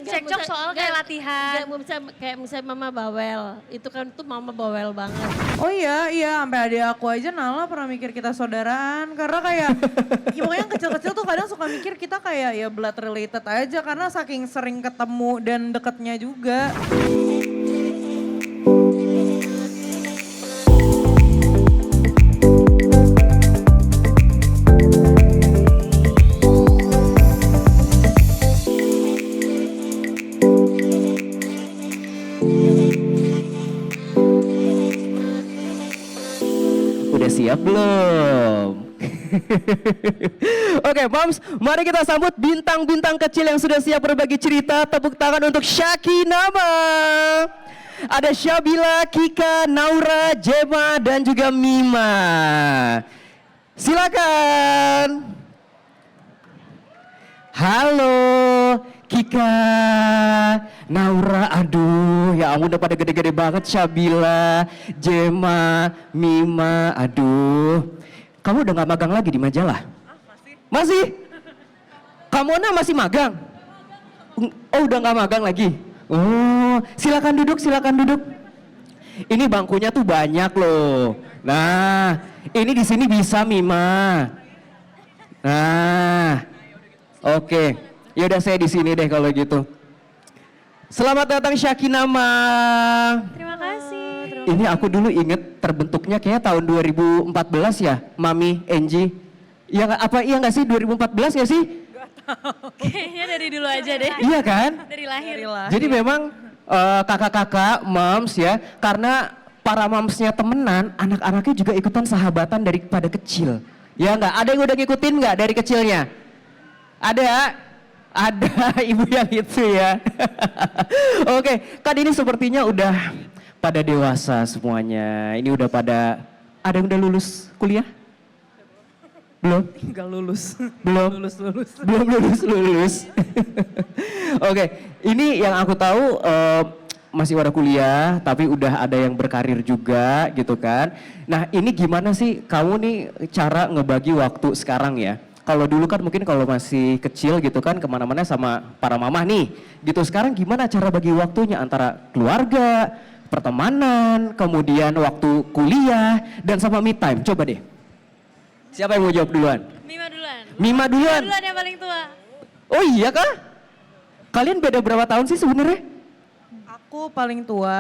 cekcok soal kayak latihan. Gak bisa kayak misalnya mama bawel, itu kan tuh mama bawel banget. Oh iya, sampai adik aku aja Nala pernah mikir kita saudaraan. Karena kayak, ya pokoknya yang kecil-kecil tuh kadang suka mikir kita kayak ya blood related aja. Karena saking sering ketemu dan deketnya juga. Udah siap belum? Oke, Moms, mari kita sambut bintang-bintang kecil yang sudah siap berbagi cerita. Tepuk tangan untuk Syakinama. Ada Syabila, Kika, Naura, Jema, dan juga Mima. Silakan. Halo, Kika, Naura, aduh ya ampun udah pada gede-gede banget. Syabila, Jema, Mima, aduh. Kamu udah gak magang lagi di majalah? Masih? Kamu masih magang? Oh udah gak magang lagi? Oh silakan duduk, silakan duduk. Ini bangkunya tuh banyak loh. Nah ini di sini bisa Mima. Nah oke. Yaudah saya di sini deh kalau gitu. Selamat datang Syakinama. Terima kasih. Ini aku dulu inget terbentuknya kayak tahun 2014 ya, Mami, Angie. Iya apa iya nggak sih 2014 nggak sih? Kayaknya dari dulu aja deh. Iya kan? Dari lahir. Jadi memang kakak-kakak, moms ya, karena para momsnya temenan, anak-anaknya juga ikutan sahabatan daripada kecil. Ya nggak? Ada yang udah ngikutin nggak dari kecilnya? Ada? Ada ibu yang itu ya. Oke, kan ini sepertinya udah pada dewasa semuanya. Ini udah pada, ada yang udah lulus kuliah? Belum? Enggak lulus. Belum? Belum lulus. Oke, ini yang aku tahu masih pada kuliah, tapi udah ada yang berkarir juga gitu kan. Nah ini gimana sih kamu nih cara ngebagi waktu sekarang ya? Kalau dulu kan mungkin kalau masih kecil gitu kan kemana-mana sama para mama nih gitu. Sekarang gimana cara bagi waktunya antara keluarga, pertemanan, kemudian waktu kuliah, dan sama me time? Coba deh. Siapa yang mau jawab duluan? Mima duluan. Mima duluan? Mima duluan yang paling tua. Oh iya kah? Kalian beda berapa tahun sih sebenarnya? Aku paling tua,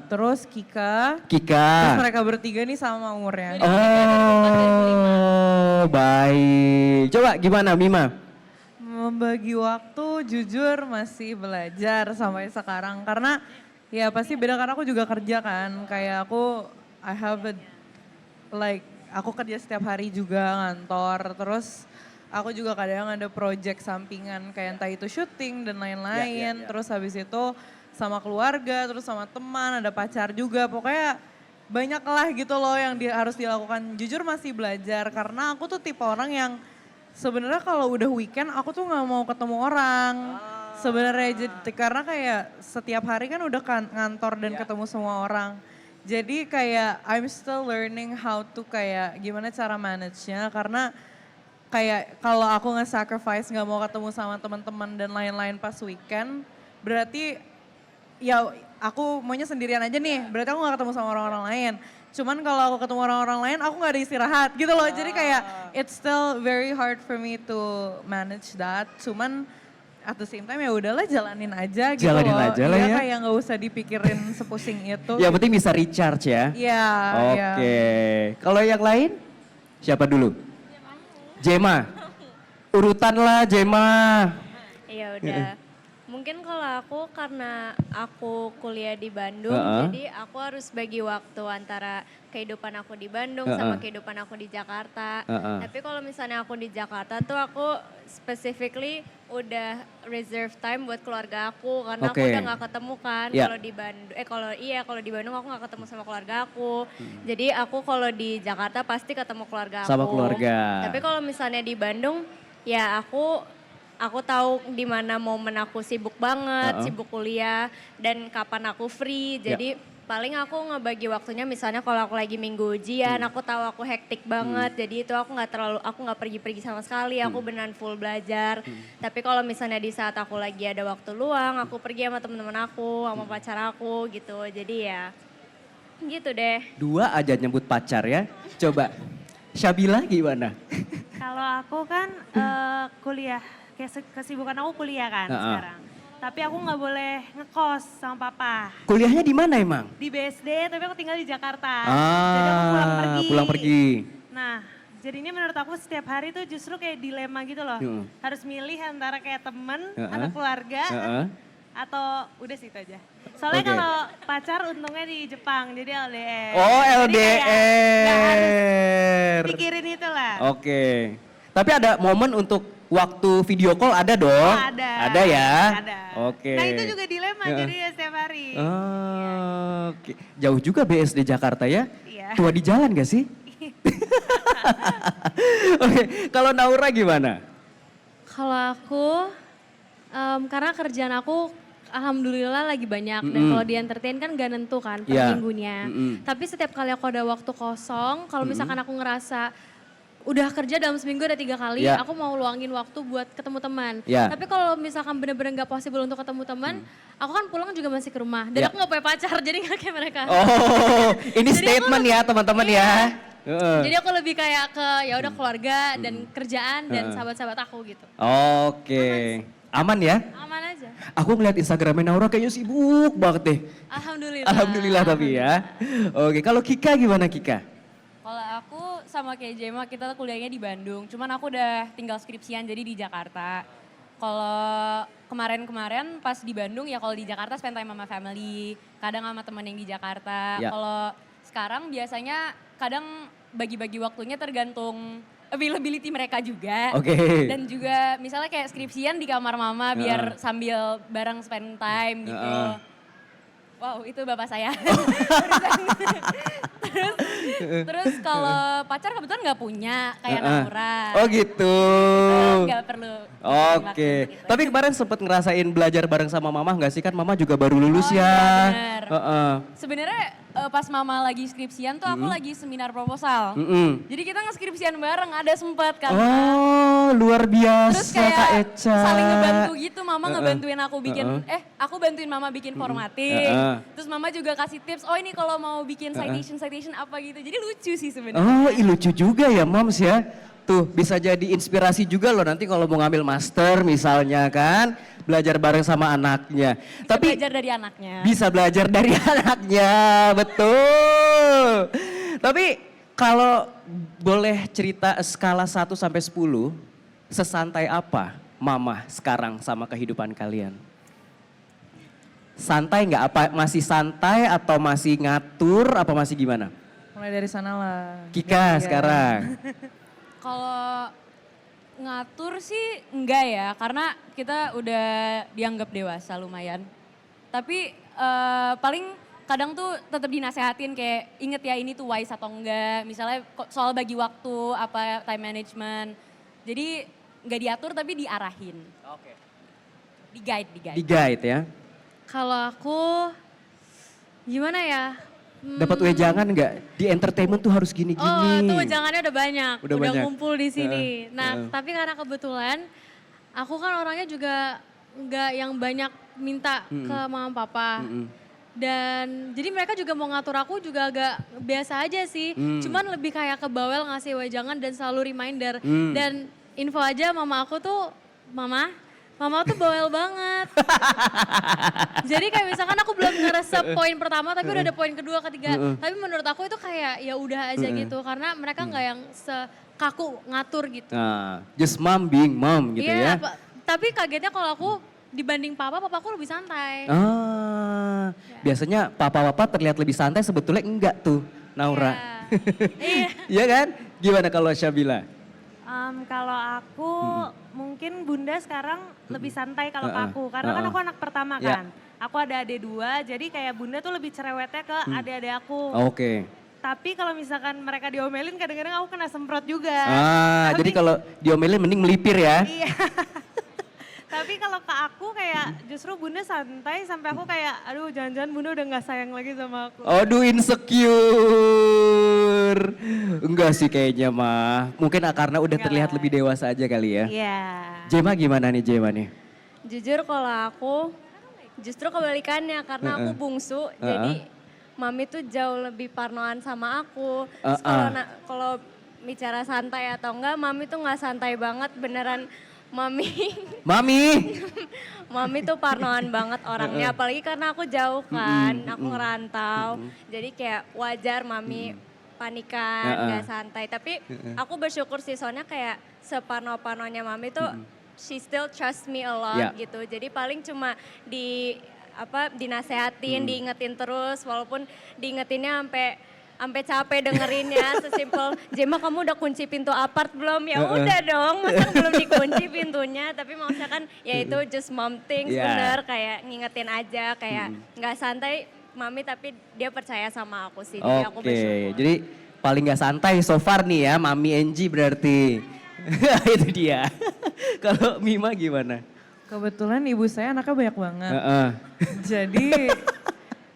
terus Kika, Kika. terus mereka bertiga nih sama umurnya. Oh baik. Coba gimana Mima? Membagi waktu jujur masih belajar sampai sekarang karena ya pasti beda karena aku juga kerja kan. Kayak aku I have a, like aku kerja setiap hari juga ngantor terus aku juga kadang ada project sampingan kayak entah itu syuting dan lain-lain. Terus habis itu sama keluarga, terus sama teman, ada pacar juga. Pokoknya banyak lah gitu loh yang harus dilakukan. Jujur masih belajar karena aku tuh tipe orang yang sebenarnya kalau udah weekend aku tuh nggak mau ketemu orang. Sebenarnya karena kayak setiap hari kan udah ngantor dan ketemu semua orang. Jadi kayak I'm still learning how to kayak gimana cara manage-nya karena kayak kalau aku nge-sacrifice nggak mau ketemu sama teman-teman dan lain-lain pas weekend berarti ya aku maunya sendirian aja nih, berarti aku gak ketemu sama orang-orang lain. Cuman kalau aku ketemu orang-orang lain, aku gak ada istirahat gitu loh. Jadi kayak it's still very hard for me to manage that. Cuman at the same time ya udahlah jalanin aja gitu Jalanin loh. aja lah ya. Kayak gak usah dipikirin sepusing itu. Yang penting bisa recharge ya. Iya. Oke. Kalau yang lain? Siapa dulu? Jema. Urutan lah Jema. Iya udah. Mungkin kalau aku karena aku kuliah di Bandung, jadi aku harus bagi waktu antara kehidupan aku di Bandung sama kehidupan aku di Jakarta. Tapi kalau misalnya aku di Jakarta tuh aku specifically udah reserve time buat keluarga aku karena aku udah gak ketemu kan kalau di Bandung. Kalau di Bandung aku gak ketemu sama keluarga aku. Jadi aku kalau di Jakarta pasti ketemu keluarga aku. Sama keluarga. Tapi kalau misalnya di Bandung ya aku tahu di mana momen aku sibuk banget, sibuk kuliah dan kapan aku free. Jadi Paling aku ngebagi waktunya misalnya kalau aku lagi minggu ujian, aku tahu aku hektik banget. Jadi itu aku nggak pergi-pergi sama sekali, aku beneran full belajar. Tapi kalau misalnya di saat aku lagi ada waktu luang, aku pergi sama teman-teman aku, sama pacar aku gitu. Jadi ya gitu deh. 2 aja nyebut pacar ya. Coba, Syabila gimana? Kalau aku kan kuliah, kesibukan aku kuliah kan sekarang. Tapi aku nggak boleh ngekos sama papa. Kuliahnya di mana emang? Di BSD, tapi aku tinggal di Jakarta. Jadi aku Pulang pergi. Nah, jadinya menurut aku setiap hari tuh justru kayak dilema gitu loh. Harus milih antara kayak temen atau keluarga atau udah situ aja. Soalnya kalau pacar untungnya di Jepang, jadi LDR. Oh Jadi kayak nggak harus LDR. pikirin itu lah. Oke. Tapi ada momen untuk waktu video call ada dong? Oh, ada. Ada ya? Ada. Oke. Nah itu juga dilema jadi ya setiap hari. Oke. Jauh juga BSD Jakarta ya? Iya. Tua di jalan gak sih? Oke, kalau Naura gimana? Kalau aku, karena kerjaan aku alhamdulillah lagi banyak. Dan kalau di entertain kan gak nentu kan per Iya. minggunya. Tapi setiap kali aku ada waktu kosong, kalau misalkan aku ngerasa udah kerja dalam seminggu ada 3 kali, Iya. aku mau luangin waktu buat ketemu teman. Iya. Tapi kalau misalkan bener-bener gak possible untuk ketemu teman, aku kan pulang juga masih ke rumah. Dan Iya. aku gak punya pacar, jadi gak kayak mereka. Oh, ini Jadi statement aku- ya teman-teman ya. Jadi aku lebih kayak ke ya udah keluarga dan kerjaan dan sahabat-sahabat aku gitu. Oke. Aman ya? Aman aja. Aku ngeliat Instagramnya Naura kayaknya sibuk banget deh. Alhamdulillah. Alhamdulillah tapi ya. Oke, kalau Kika gimana Kika? Kalau aku sama kayak Jema, kita kuliahnya di Bandung. Cuman aku udah tinggal skripsian jadi di Jakarta. Kalau kemarin-kemarin pas di Bandung ya kalau di Jakarta spend time sama family. Kadang sama temen yang di Jakarta. Ya. Kalau sekarang biasanya kadang bagi-bagi waktunya tergantung availability mereka juga. Oke. Dan juga misalnya kayak skripsian di kamar mama biar sambil bareng spend time gitu. Wow, itu bapak saya. terus kalau pacar kebetulan nggak punya kayak Naura. Oh gitu. Nggak perlu. Oke. Tapi kemarin sempat ngerasain belajar bareng sama mama nggak sih? Kan mama juga baru lulus Oh, ya. iya, bener. Sebenarnya Sebenarnya pas mama lagi skripsian tuh aku lagi seminar proposal. Jadi kita nge-skripsian bareng, ada sempet kan. Oh, luar biasa Terus kayak Kak Eca. saling ngebantu gitu, mama ngebantuin aku bikin, aku bantuin mama bikin formatting. Terus mama juga kasih tips, oh ini kalau mau bikin citation apa gitu. Jadi lucu sih sebenarnya. Oh, lucu juga ya Mams ya. Tuh bisa jadi inspirasi juga loh nanti kalau mau ngambil master misalnya kan. Belajar bareng sama anaknya. Tapi Belajar dari anaknya. bisa belajar dari anaknya, betul. Tapi kalau boleh cerita skala 1 sampai 10, sesantai apa mama sekarang sama kehidupan kalian? Santai nggak? Apa masih santai atau masih ngatur apa masih gimana? Mulai dari sana lah. Kika Gantian. sekarang. Kalau ngatur sih enggak ya, karena kita udah dianggap dewasa lumayan. Tapi paling kadang tuh tetap dinasehatin kayak inget ya ini tuh wise atau enggak. Misalnya soal bagi waktu, apa time management. Jadi nggak diatur tapi diarahin. Oke. Di guide. Di guide ya. Kalau aku gimana ya? Dapat wejangan nggak? Di entertainment tuh harus gini-gini. Oh, itu wejangannya udah banyak, Udah udah banyak. ngumpul di sini. Nah, tapi karena kebetulan aku kan orangnya juga nggak yang banyak minta ke mama papa. Dan jadi mereka juga mau ngatur aku juga agak biasa aja sih. Cuman lebih kayak ke bawel ngasih wejangan dan selalu reminder. Dan info aja mama aku tuh, mama tuh bawel banget. Jadi kayak misalkan aku belum ngeresep poin pertama tapi udah ada poin kedua, ketiga. Tapi menurut aku itu kayak ya udah aja gitu karena mereka nggak yang sekaku ngatur gitu. Nah, just mom being mom gitu ya. Tapi kagetnya kalau aku dibanding papaku lebih santai. Biasanya papa-papa terlihat lebih santai sebetulnya enggak tuh Naura. Iya. Iya kan? Gimana kalau Syabila? Kalau aku mungkin bunda sekarang lebih santai kalau ke aku. Karena kan aku anak pertama Ya. kan. Aku ada adik 2 jadi kayak bunda tuh lebih cerewetnya ke adik-adik aku. Oke. Tapi kalau misalkan mereka diomelin kadang-kadang aku kena semprot juga. Tapi- Jadi kalau diomelin mending melipir ya. Iya. Tapi kalau ke aku kayak justru bunda santai sampai aku kayak aduh jangan-jangan bunda udah gak sayang lagi sama aku. Aduh insecure. Enggak sih kayaknya mah. Mungkin karena udah terlihat lebih dewasa aja kali ya. Iya. Jema gimana nih Jema nih? Jujur kalau aku justru kebalikannya karena aku bungsu jadi mami tuh jauh lebih parnoan sama aku. Terus kalau bicara santai atau enggak, mami tuh nggak santai banget beneran. Mami mami tuh parnoan banget orangnya, apalagi karena aku jauh kan, aku ngerantau. Jadi kayak wajar mami panikan, nggak santai. Tapi aku bersyukur sih soalnya kayak separno-parnonya mami tuh she still trust me a lot gitu. Jadi paling cuma dinasehatin, diingetin terus walaupun diingetinnya sampai capek dengerinnya. Sesimpel, Jema kamu udah kunci pintu apart belum? Ya udah dong, masa belum dikunci pintunya. Tapi maksudnya kan ya itu just mom things bener, kayak ngingetin aja, kayak nggak santai mami tapi dia percaya sama aku sih. Jadi aku bersyukur. Jadi paling nggak santai so far nih ya Mami Enji berarti. Itu dia. Kalau Mima gimana? Kebetulan ibu saya anaknya banyak banget.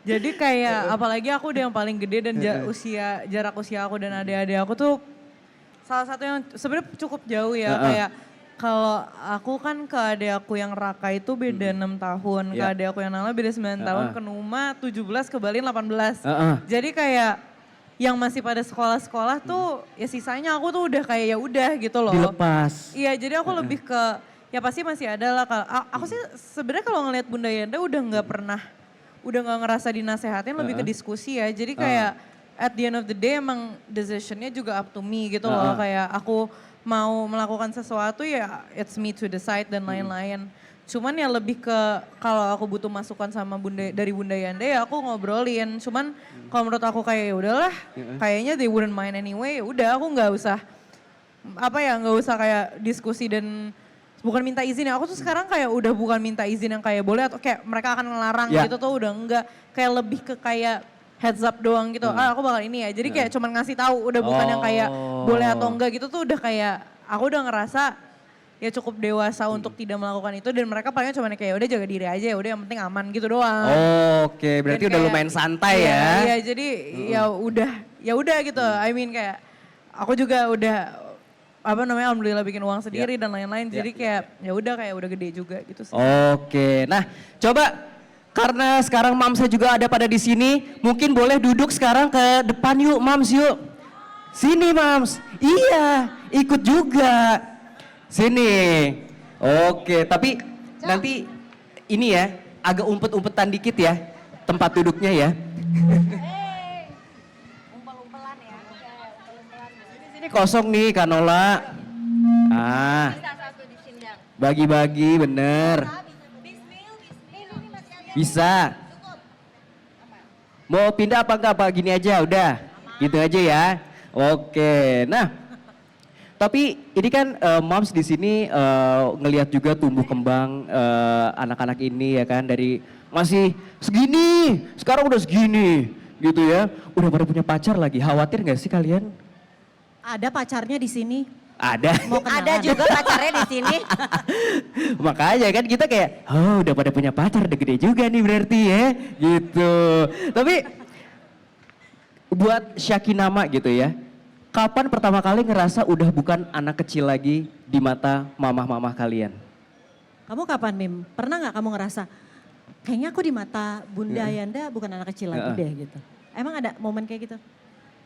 Jadi kayak apalagi aku udah yang paling gede dan jarak usia aku dan adik-adik aku tuh salah satu yang sebenarnya cukup jauh ya. Kayak kalau aku kan ke adik aku yang Raka itu beda 6 tahun, ke adik aku yang Nala beda 9 tahun, ke Numa 17, ke Balin 18. Jadi kayak yang masih pada sekolah-sekolah tuh ya sisanya aku tuh udah kayak ya udah gitu loh. Dilepas. Iya, jadi aku lebih ke ya pasti masih ada lah. Aku sih sebenarnya kalau ngelihat Bunda Yanda udah nggak ngerasa dinasehatin, lebih ke diskusi ya. Jadi kayak at the end of the day emang decisionnya juga up to me gitu loh. Kayak aku mau melakukan sesuatu ya it's me to decide dan lain-lain. Cuman ya lebih ke kalau aku butuh masukan sama dari Bunda Yanda ya aku ngobrolin. Cuman kalau menurut aku kayak ya udahlah, kayaknya they wouldn't mind anyway. Ya udah aku nggak usah kayak diskusi dan bukan minta izin ya. Aku tuh sekarang kayak udah bukan minta izin yang kayak boleh atau kayak mereka akan ngelarang gitu tuh udah enggak. Kayak lebih ke kayak heads up doang gitu. Aku bakal ini ya. Jadi kayak cuman ngasih tahu udah bukan yang kayak boleh atau enggak gitu tuh udah kayak aku udah ngerasa ya cukup dewasa untuk tidak melakukan itu dan mereka palingnya cuma kayak udah jaga diri aja ya udah yang penting aman gitu doang. Oke, berarti udah lumayan santai ya. ya. Iya, jadi ya udah gitu. I mean kayak aku juga udah alhamdulillah bikin uang sendiri dan lain-lain. Jadi kayak ya udah gede juga gitu sih. Oke. Nah, coba karena sekarang Mamsnya juga ada pada di sini, mungkin boleh duduk sekarang ke depan yuk, Mams yuk. Sini Mams. Iya, ikut juga. Sini. Oke, tapi nanti ini ya agak umpet-umpetan dikit ya tempat duduknya ya. Sini kosong nih Kanola. Bagi-bagi bener. Bisa. Mau pindah apa enggak? Apa gini aja udah. Gitu aja ya. Oke. Nah, tapi ini kan Moms di sini ngelihat juga tumbuh kembang anak-anak ini ya kan dari masih segini, sekarang udah segini gitu ya. Udah pada punya pacar lagi. Khawatir nggak sih kalian? Ada pacarnya di sini. Ada. Ada juga pacarnya di sini. Makanya kan kita kayak, oh udah pada punya pacar, udah gede juga nih berarti ya, gitu. Tapi buat Syakinama gitu ya, kapan pertama kali ngerasa udah bukan anak kecil lagi di mata mamah-mamah kalian? Kamu kapan Mim? Pernah nggak kamu ngerasa, kayaknya aku di mata Bunda Yanda bukan anak kecil lagi deh gitu. Emang ada momen kayak gitu?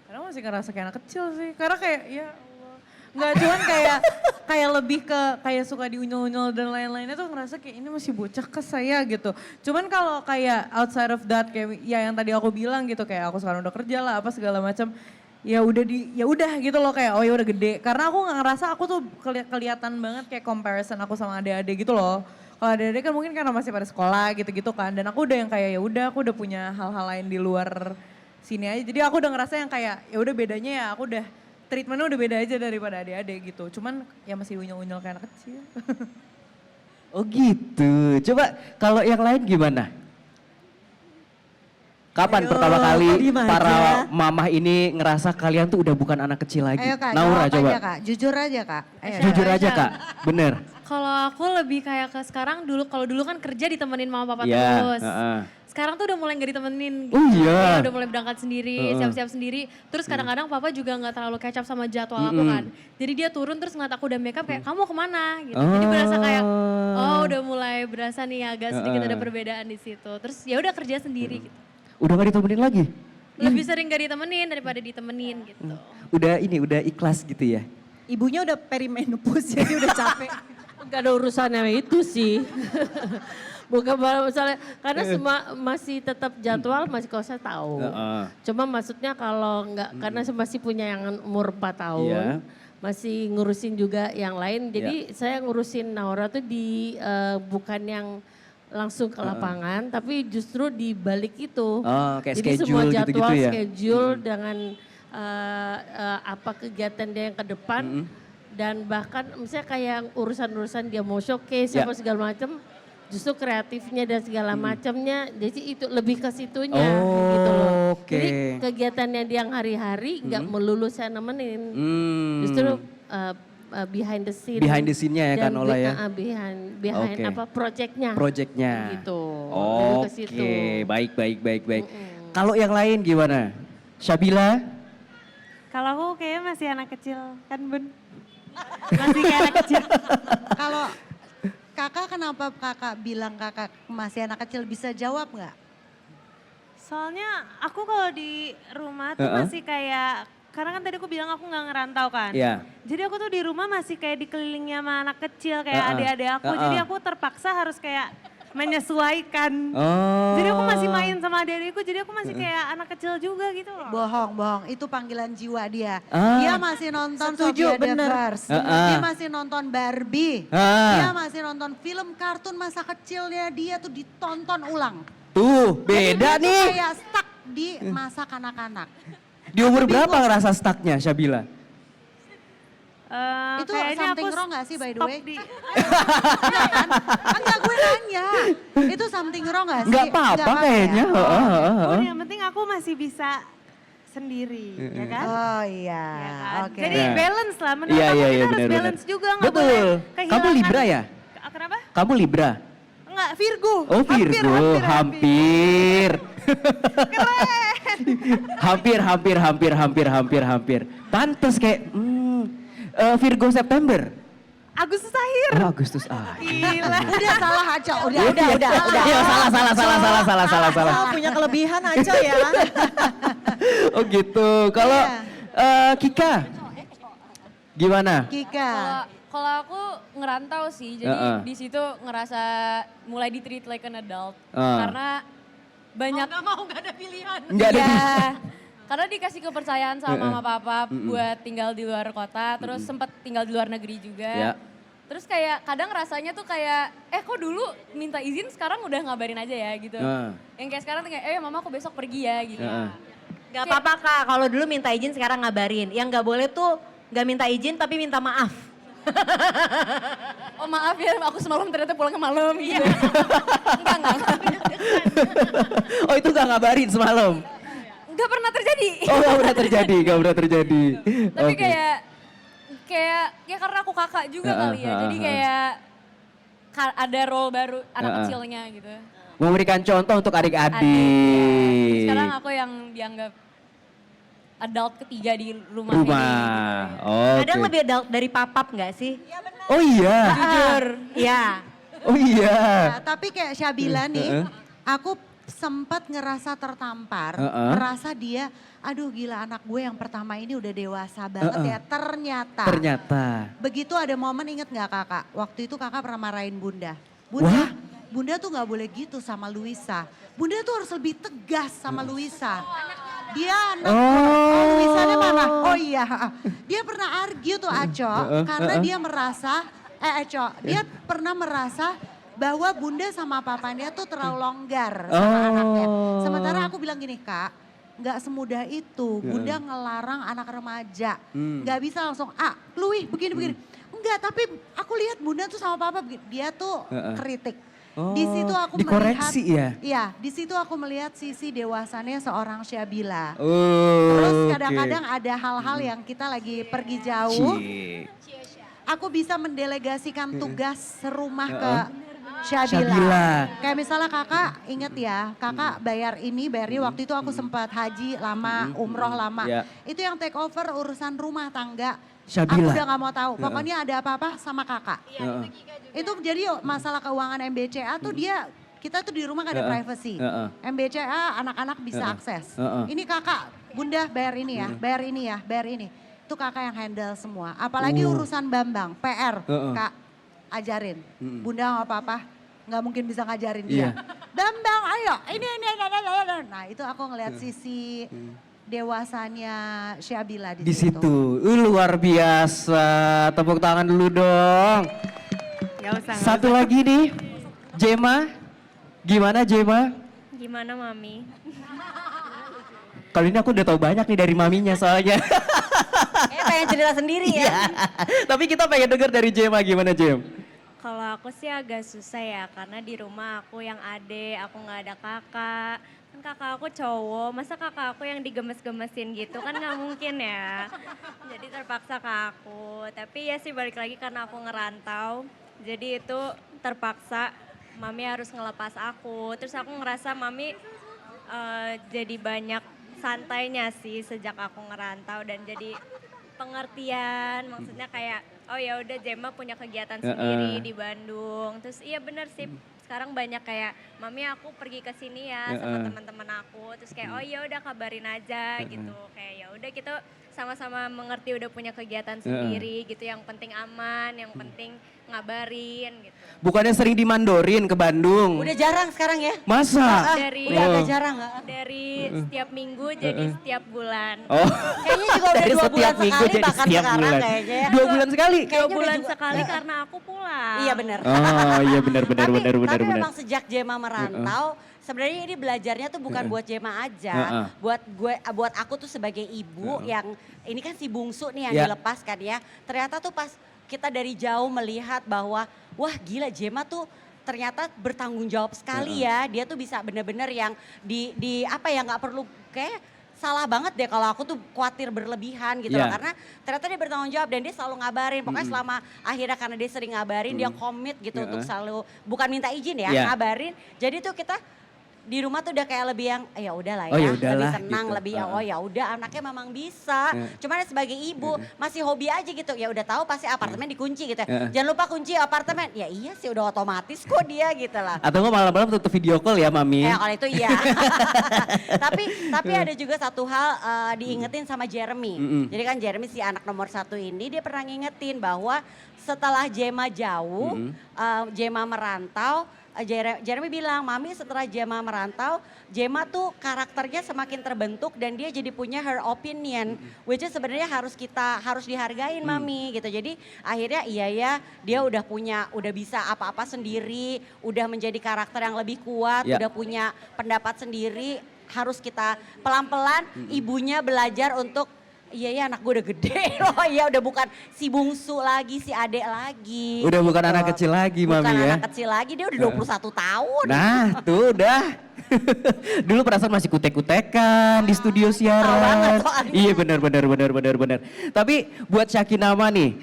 Karena masih ngerasa kayak anak kecil sih. Karena kayak ya Allah. Nggak cuman kayak lebih ke kayak suka diunyel-unyel dan lain-lainnya tuh ngerasa kayak ini masih bocah ke saya gitu. Cuman kalau kayak outside of that kayak ya yang tadi aku bilang gitu kayak aku sekarang udah kerja lah apa segala macam. Ya udah gitu loh kayak oh ya udah gede. Karena aku nggak ngerasa aku tuh kelihatan banget kayak comparison aku sama adik-adik gitu loh. Kalau adik-adik kan mungkin karena masih pada sekolah gitu-gitu kan. Dan aku udah yang kayak ya udah aku udah punya hal-hal lain di luar sini aja. Jadi aku udah ngerasa yang kayak ya udah bedanya ya aku udah treatmentnya udah beda aja daripada adik-adik gitu. Cuman ya masih unyel-unyel kayak anak kecil. Oh gitu. Coba kalau yang lain gimana? Kapan Ayo, pertama kali diem aja. para mamah ini ngerasa kalian tuh udah bukan anak kecil lagi? Ayo Kak, Naura jawab coba. aja Kak, jujur aja Kak. Ayo. Jujur aja Kak, bener. Kalau aku lebih kayak ke sekarang dulu, kalau dulu kan kerja ditemenin mama papa Iya, terus. heeh. Sekarang tuh udah mulai gak ditemenin gitu. Oh iya. Kayak udah mulai berangkat sendiri, siap-siap sendiri. Terus kadang-kadang papa juga gak terlalu catch up sama jadwal aku kan. Jadi dia turun terus ngeliat aku udah makeup kayak kamu kemana gitu. Jadi berasa kayak oh udah mulai berasa nih agak sedikit ada perbedaan di situ. Terus ya udah kerja sendiri gitu. Udah gak ditemenin lagi? Lebih sering gak ditemenin daripada ditemenin gitu. Udah ikhlas gitu ya? Ibunya udah perimenopause jadi udah capek. Gak ada urusannya itu sih. Bukan misalnya, karena semua masih tetap jadwal, masih kalau saya tahu. Cuma maksudnya kalau enggak, karena saya masih punya yang umur 4 tahun. Iya. Masih ngurusin juga yang lain. Jadi saya ngurusin Naura tuh di bukan yang langsung ke lapangan, tapi justru di balik itu. Oh, kayak Jadi schedule semua gitu-gitu jadwal, ya? schedule dengan apa kegiatan dia yang ke depan. Dan bahkan misalnya kayak urusan-urusan dia mau showcase apa segala macam, justru kreatifnya dan segala macamnya, jadi itu lebih ke situnya gitu loh. Oke. Jadi kegiatannya dia yang hari-hari nggak melulu saya nemenin, justru behind the scene. Behind the scene-nya ya kan Ola ya? Behind Oke. apa projectnya. Projectnya. Gitu. Lebih ke situ. Oke, baik. Kalau yang lain gimana? Syabila? Kalau aku kayaknya masih anak kecil, kan Bun? Masih kayak anak kecil. Kalau kakak kenapa kakak bilang kakak masih anak kecil, bisa jawab nggak? Soalnya aku kalau di rumah tuh masih kayak, karena kan tadi aku bilang aku nggak ngerantau kan. Iya. Jadi aku tuh di rumah masih kayak dikelilingi sama anak kecil kayak adik-adik aku. Jadi aku terpaksa harus kayak menyesuaikan. Oh. Jadi aku masih main sama adik-adikku, jadi aku masih kayak anak kecil juga gitu loh. Bohong, itu panggilan jiwa dia. Ah. Dia masih nonton Setuju, Sofia bener. Devers. Dia masih nonton Barbie. Dia masih nonton film kartun masa kecilnya dia tuh ditonton ulang. Tuh, Jadi beda dia tuh nih. kayak stuck di masa kanak-kanak. Di umur berapa ngerasa stucknya Syabila? Itu Kayaknya something aku wrong gak sih by the stop way? di- Enggak, gue nanya. Itu something wrong gak sih? Nggak apa-apa ya? kayaknya. Oh, yang penting aku masih bisa sendiri, ya kan? Oh iya, Ya kan? oke. Jadi balance lah, menurut Iya, aku iya, kita harus benar-benar. balance juga, nggak boleh Betul. kehilangan. Kamu Libra ya? Kenapa? Kamu Libra? Enggak, Virgo. Oh Virgo, hampir. hampir. Pantes kayak Virgo September. Agustus akhir. Oh, Agustus Gila. Udah salah Aco, udah. Iya, salah. Punya kelebihan aja ya. Oh gitu. Kalau Kika gimana? Kika. Kalau aku ngerantau sih, jadi di situ ngerasa mulai di-treat like an adult. Karena banyak Gak ada pilihan. Enggak ada. Iya. Karena dikasih kepercayaan sama mama papa buat tinggal di luar kota, terus sempat tinggal di luar negeri juga. Ya. Terus kayak kadang rasanya tuh kayak, kok dulu minta izin sekarang udah ngabarin aja ya gitu. Yang kayak sekarang tuh kayak, mama aku besok pergi ya gitu. Gak apa-apa Kak, kalau dulu minta izin sekarang ngabarin. Yang gak boleh tuh gak minta izin tapi minta maaf. Oh maaf ya, aku semalam ternyata pulangnya malam gitu. Enggak. Oh itu gak ngabarin semalam? Enggak pernah terjadi. Oh gak pernah terjadi. Tapi Oke. kayak ya karena aku kakak juga kali ya. Jadi kayak ada role baru anak kecilnya gitu. Memberikan contoh untuk Jadi adik-adik. sekarang aku yang dianggap adult ketiga di rumah ini. Oke. Kadang lebih adult dari papap gak sih? Oh iya. Jujur. Iya. Oh iya. Nah, tapi kayak Syabila nih, aku sempat ngerasa tertampar, merasa dia, aduh gila anak gue yang pertama ini udah dewasa banget ya, ternyata. Begitu ada momen, inget gak kakak? Waktu itu kakak pernah marahin bunda. Bunda tuh gak boleh gitu sama Luisa. Bunda tuh harus lebih tegas sama Luisa. Dia anak, Luisanya mana? Oh iya, dia pernah argue tuh Aco, karena dia merasa, dia pernah merasa bahwa bunda sama papanya tuh terlalu longgar sama anaknya. Sementara aku bilang gini Kak, gak semudah itu. Bunda ngelarang anak remaja. Gak bisa langsung, Lui begini-begini. Enggak, tapi aku lihat bunda tuh sama papa, dia tuh kritik. Di situ aku dikoreksi melihat, ya? Iya, di situ aku melihat sisi dewasanya seorang Syabila. Oh, Terus oke. kadang-kadang ada hal-hal yang kita lagi pergi jauh, Cie. aku bisa mendelegasikan tugas serumah ke Syabila. Syabila. Kayak misalnya kakak, inget ya, kakak bayar ini waktu itu aku sempat haji lama, umroh lama. Ya. Itu yang take over urusan rumah tangga. Syabila. Aku udah gak mau tahu, pokoknya ada apa-apa sama kakak. Itu jadi masalah keuangan MBCA tuh kita tuh di rumah gak ada privacy. MBCA anak-anak bisa akses. Ini kakak, bunda bayar ini ya, bayar ini ya, bayar ini. Itu kakak yang handle semua. Apalagi urusan Bambang, PR, kak ajarin. Bunda gak apa-apa, gak mungkin bisa ngajarin dia. Bambang ayo, ini. Nah itu aku ngeliat sisi dewasanya Syabila di situ. Luar biasa. Tepuk tangan dulu dong. Satu lagi nih, Jema. Gimana Jema? Gimana Mami? Kali ini aku udah tahu banyak nih dari maminya soalnya. Pengen cerita sendiri ya. Tapi kita pengen denger dari Jema, gimana Jem? Kalau aku sih agak susah ya, karena di rumah aku yang ade, aku nggak ada kakak. Kan kakak aku cowok, masa kakak aku yang digemes-gemesin gitu kan nggak mungkin ya. Jadi terpaksa ke aku. Tapi ya sih balik lagi karena aku ngerantau, jadi itu terpaksa mami harus ngelepas aku. Terus aku ngerasa mami jadi banyak santainya sih sejak aku ngerantau dan jadi pengertian, maksudnya kayak oh ya udah Jema punya kegiatan sendiri di Bandung. Terus iya bener sih sekarang banyak kayak mami aku pergi ke sini ya sama teman-teman aku. Terus kayak oh ya udah kabarin aja gitu. Kayak ya udah kita sama-sama mengerti udah punya kegiatan sendiri gitu. Yang penting aman, yang penting ngabarin gitu. Bukannya sering dimandorin ke Bandung? Udah jarang sekarang ya? Masa? Udah agak jarang gak? Dari setiap minggu jadi setiap bulan. Oh. Kayaknya juga udah Dari 2 bulan setiap minggu sekali jadi bahkan setiap sekarang bulan. kayaknya ya. 2 bulan sekali? 2 bulan sekali karena aku pulang. Iya benar. Oh iya benar. Tapi memang sejak Jema merantau, sebenarnya ini belajarnya tuh bukan buat Jema aja, buat aku tuh sebagai ibu yang ini kan si bungsu nih yang dilepaskan ya. Ternyata tuh pas kita dari jauh melihat bahwa wah gila Jema tuh ternyata bertanggung jawab sekali ya. Dia tuh bisa bener-bener yang di apa ya nggak perlu kayak salah banget deh kalau aku tuh khawatir berlebihan gitu loh. Karena ternyata dia bertanggung jawab dan dia selalu ngabarin. Pokoknya selama akhirnya karena dia sering ngabarin dia komit gitu untuk selalu bukan minta izin ya ngabarin. Jadi tuh kita di rumah tuh udah kayak lebih yang ya udahlah ya, lebih tenang, gitu. Lebih oh ya udah anaknya memang bisa. Cuman sebagai ibu masih hobi aja gitu. Ya udah tahu pasti apartemen dikunci gitu. Jangan lupa kunci apartemen. Ya iya sih udah otomatis kok dia gitu lah. Atau nggak malam-malam tutup video call ya Mami? Kalau itu iya. tapi ada juga satu hal diingetin sama Jeremy. Jadi kan Jeremy si anak nomor 1 ini dia pernah ngingetin bahwa setelah Jema jauh, Jema merantau, Jeremy bilang, Mami setelah Jema merantau, Jema tuh karakternya semakin terbentuk dan dia jadi punya her opinion. Which is sebenarnya harus dihargain Mami gitu. Jadi akhirnya iya ya dia udah bisa apa-apa sendiri, udah menjadi karakter yang lebih kuat, udah punya pendapat sendiri. Harus kita pelan-pelan ibunya belajar untuk iya ya anak gue udah gede loh, ya udah bukan si bungsu lagi, si adek lagi. Udah bukan anak kecil lagi Mami ya. Bukan anak kecil lagi, dia udah 21 tahun. Nah tuh udah. Dulu perasaan masih kutek-kutekan di studio siaran. Iya benar. Tapi buat Syakinama nih,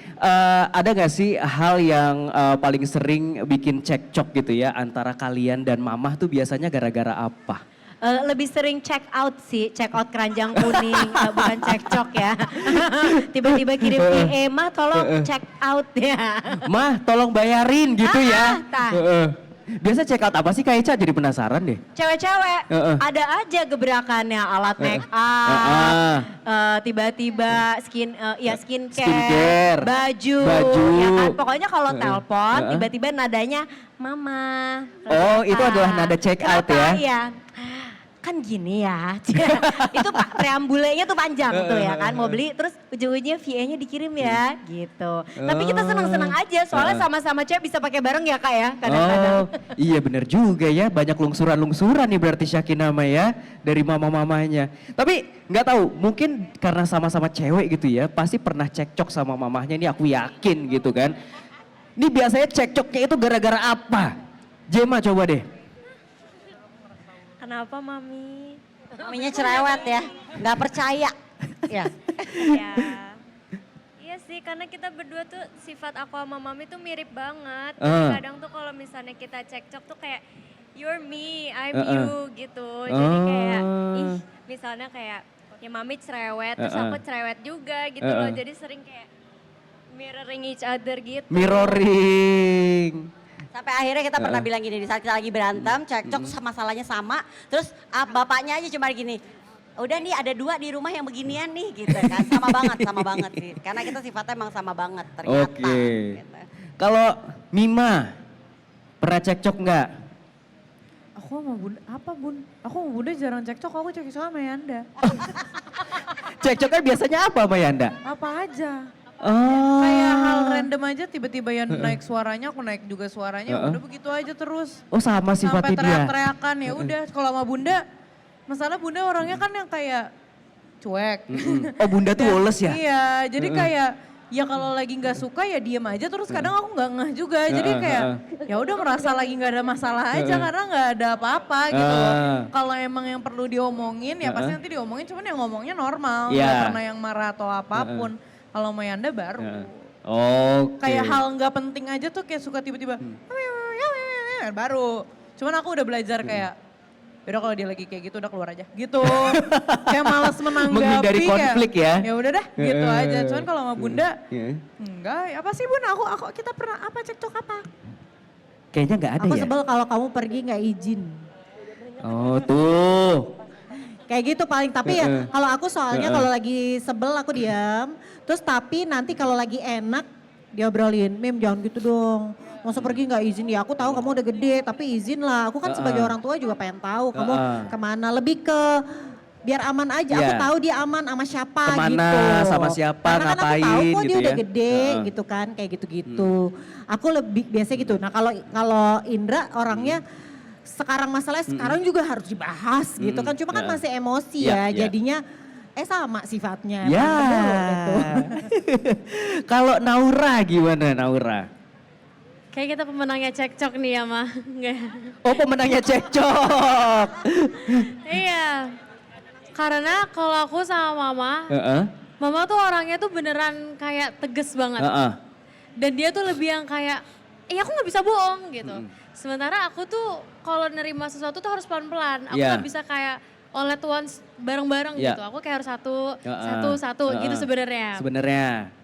ada gak sih hal yang paling sering bikin cekcok gitu ya antara kalian dan mamah tuh biasanya gara-gara apa? Lebih sering check out sih, check out keranjang kuning, bukan cekcok ya. Tiba-tiba kirim mah tolong check out ya. Mah tolong bayarin gitu ya. Biasa check out apa sih Kak Eca, jadi penasaran deh. Cewek-cewek ada aja gebrakannya, alat make up, tiba-tiba skincare, baju. Ya kan? Pokoknya kalau telepon tiba-tiba nadanya mama. Oh itu adalah nada check out ya? Iya. Kan gini ya, itu preambulenya tuh panjang tuh ya kan, mau beli terus ujung-ujungnya VA-nya dikirim ya gitu. Tapi kita senang-senang aja soalnya sama-sama cewek bisa pakai bareng ya Kak ya kadang-kadang. Iya bener juga ya, banyak lungsuran-lungsuran nih berarti Syakinama ya dari mama-mamanya. Tapi nggak tahu, mungkin karena sama-sama cewek gitu ya, pasti pernah cekcok sama mamahnya, ini aku yakin gitu kan. Ini biasanya cekcoknya itu gara-gara apa? Jema coba deh. Kenapa Mami? Maminya cerewet ya, nggak percaya. Ya. Ya. Iya sih, karena kita berdua tuh sifat aku sama Mami tuh mirip banget. Jadi kadang tuh kalau misalnya kita cekcok tuh kayak you're me, I'm you gitu. Jadi kayak misalnya kayak ya Mami cerewet, terus aku cerewet juga gitu loh. Jadi sering kayak mirroring each other gitu. Mirroring. Sampai akhirnya kita pernah bilang gini, di saat kita lagi berantem, cekcok masalahnya sama, terus bapaknya aja cuma gini, udah nih ada 2 di rumah yang beginian nih gitu kan, sama banget sih. Karena kita sifatnya emang sama banget ternyata. Oke. Gitu. Kalau Mima, pernah cekcok nggak? Aku sama bunda, apa bun? Aku sama bunda jarang cekcok, aku cekcok sama Yanda. Cekcoknya biasanya apa sama Yanda? Apa aja. Oh. Kayak hal random aja tiba-tiba yang naik suaranya, aku naik juga suaranya, udah begitu aja terus. Oh sama Sampai sifatnya dia. teriak-teriakan ya udah. Kalau sama bunda, masalah bunda orangnya kan yang kayak cuek. Oh bunda tuh woles ya? Iya, jadi kayak ya kalau lagi nggak suka ya diem aja terus kadang aku nggak ngeh juga. Jadi kayak ya udah merasa lagi nggak ada masalah aja karena nggak ada apa-apa gitu loh. Kalau emang yang perlu diomongin ya pasti nanti diomongin, cuman yang ngomongnya normal, nggak pernah yang marah atau apapun. Kalau sama Yanda baru. Oke. Kayak hal nggak penting aja tuh kayak suka tiba-tiba baru. Cuman aku udah belajar kayak yaudah kalau dia lagi kayak gitu udah keluar aja gitu. Kayak malas menanggapi. Menghindari konflik ya. Ya udah dah gitu aja. Cuman kalau sama bunda enggak, apa sih bun aku kita pernah apa cekcok apa? Kayaknya nggak ada Aku ya. sebel kalau kamu pergi nggak izin. Oh tuh. Kayak gitu paling, tapi ya kalau aku soalnya kalau lagi sebel aku diam. Terus tapi nanti kalau lagi enak dia obrolin, Mim jangan gitu dong. Masa pergi nggak izin ya, aku tahu kamu udah gede tapi izin lah. Aku kan sebagai orang tua juga pengen tahu kamu kemana. Lebih ke biar aman aja, aku tahu dia aman sama siapa Kemana, gitu. sama siapa, Karena kan ngapain aku tahu kok gitu dia udah ya. gede gitu kan, kayak gitu-gitu. Aku lebih biasa gitu. Nah kalau Indra orangnya sekarang masalahnya sekarang juga harus dibahas gitu kan. Cuma kan masih emosi ya, jadinya sama sifatnya. Ya. Gitu. Kalau Naura gimana Naura? Kayak kita pemenangnya cekcok nih ya mah. Oh pemenangnya cekcok. Iya. Karena kalau aku sama mama, mama tuh orangnya tuh beneran kayak tegas banget. Dan dia tuh lebih yang kayak, aku gak bisa bohong gitu. Sementara aku tuh kalau nerima sesuatu tuh harus pelan-pelan. Aku gak bisa kayak all at once bareng-bareng gitu. Aku kayak harus satu gitu sebenarnya.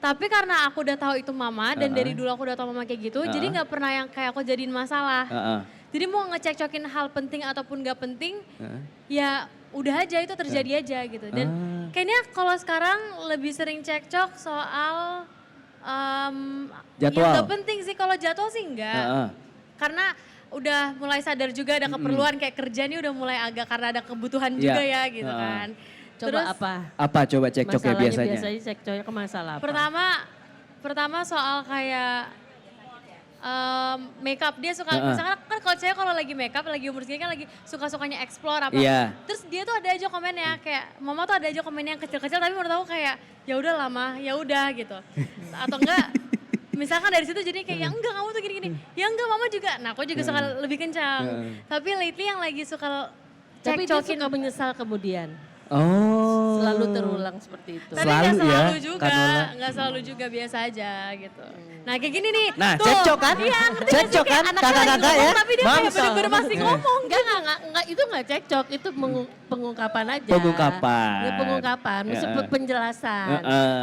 Tapi karena aku udah tahu itu mama dan dari dulu aku udah tahu mama kayak gitu, jadi nggak pernah yang kayak aku jadiin masalah. Jadi mau ngecekcokin hal penting ataupun nggak penting, ya udah aja itu terjadi aja gitu. Dan kayaknya kalau sekarang lebih sering cekcok soal jadwal. yang nggak penting sih. Kalau jadwal sih enggak. Karena udah mulai sadar juga ada keperluan kayak kerja nih udah mulai agak karena ada kebutuhan juga ya gitu kan. Coba Terus apa? Apa coba cekcoknya biasanya? Biasanya cekcoknya ke masalah apa? Pertama soal kayak makeup dia suka, misalkan kan kalau cewek kalau lagi makeup lagi umur segini kan lagi suka-sukanya explore apa. Terus dia tuh ada aja komennya kayak mama tuh ada aja komen yang kecil-kecil tapi menurut aku kayak ya udah lama, ya udah gitu. Atau enggak misalkan dari situ jadi kayak ya enggak kamu tuh gini-gini. Ya enggak mama juga. Nah aku juga suka lebih kencang. Tapi lately yang lagi suka Tapi dia cekcokin. suka menyesal kemudian. Oh. Selalu terulang seperti itu. Tapi Selalu gak selalu ya, juga, Kanola. gak selalu juga biasa aja gitu. Nah kayak gini nih. Nah tuh, cekcok kan? Iya, ngerti Cekcok gak sih? kan? Kayak anaknya lagi Kakak-kakak ngomong, ya? tapi dia kayak Mamsal. bener-bener masih ngomong. Enggak, itu enggak cekcok, itu pengungkapan aja. Pengungkapan. Ya, pengungkapan, maksudnya penjelasan.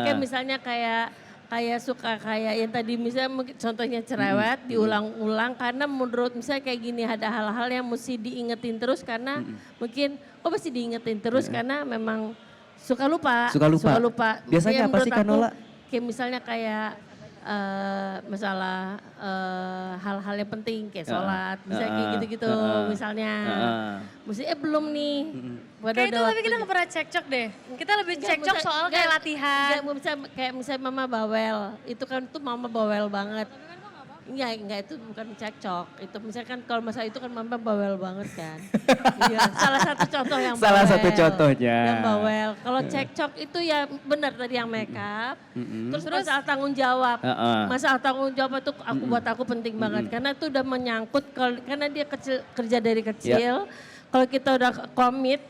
Kayak misalnya kayak suka kayak yang tadi misalnya contohnya cerewet diulang-ulang karena menurut misalnya kayak gini ada hal-hal yang mesti diingetin terus karena mungkin pasti diingetin terus karena memang suka lupa. Suka lupa. Biasanya Ya, apa sih menurut aku, Kanola? Kayak misalnya kayak masalah hal-hal yang penting kayak sholat, misalnya kayak gitu-gitu misalnya. Mesti belum nih. Kayak itu tapi kita gak pernah cekcok deh. Kita lebih cekcok soal kayak latihan. Kayak misalnya mama bawel, itu kan tuh mama bawel banget. Enggak itu bukan cekcok. Itu misalnya kan kalau masalah itu kan mama bawel banget kan. Iya, salah satu contoh yang bawel. Salah satu contohnya. Yang bawel. Kalau cekcok itu ya benar tadi yang make up. Terus masalah tanggung jawab. Masalah tanggung jawab itu buat aku penting banget. Karena itu udah menyangkut, karena dia kerja dari kecil. Kalau kita udah komit,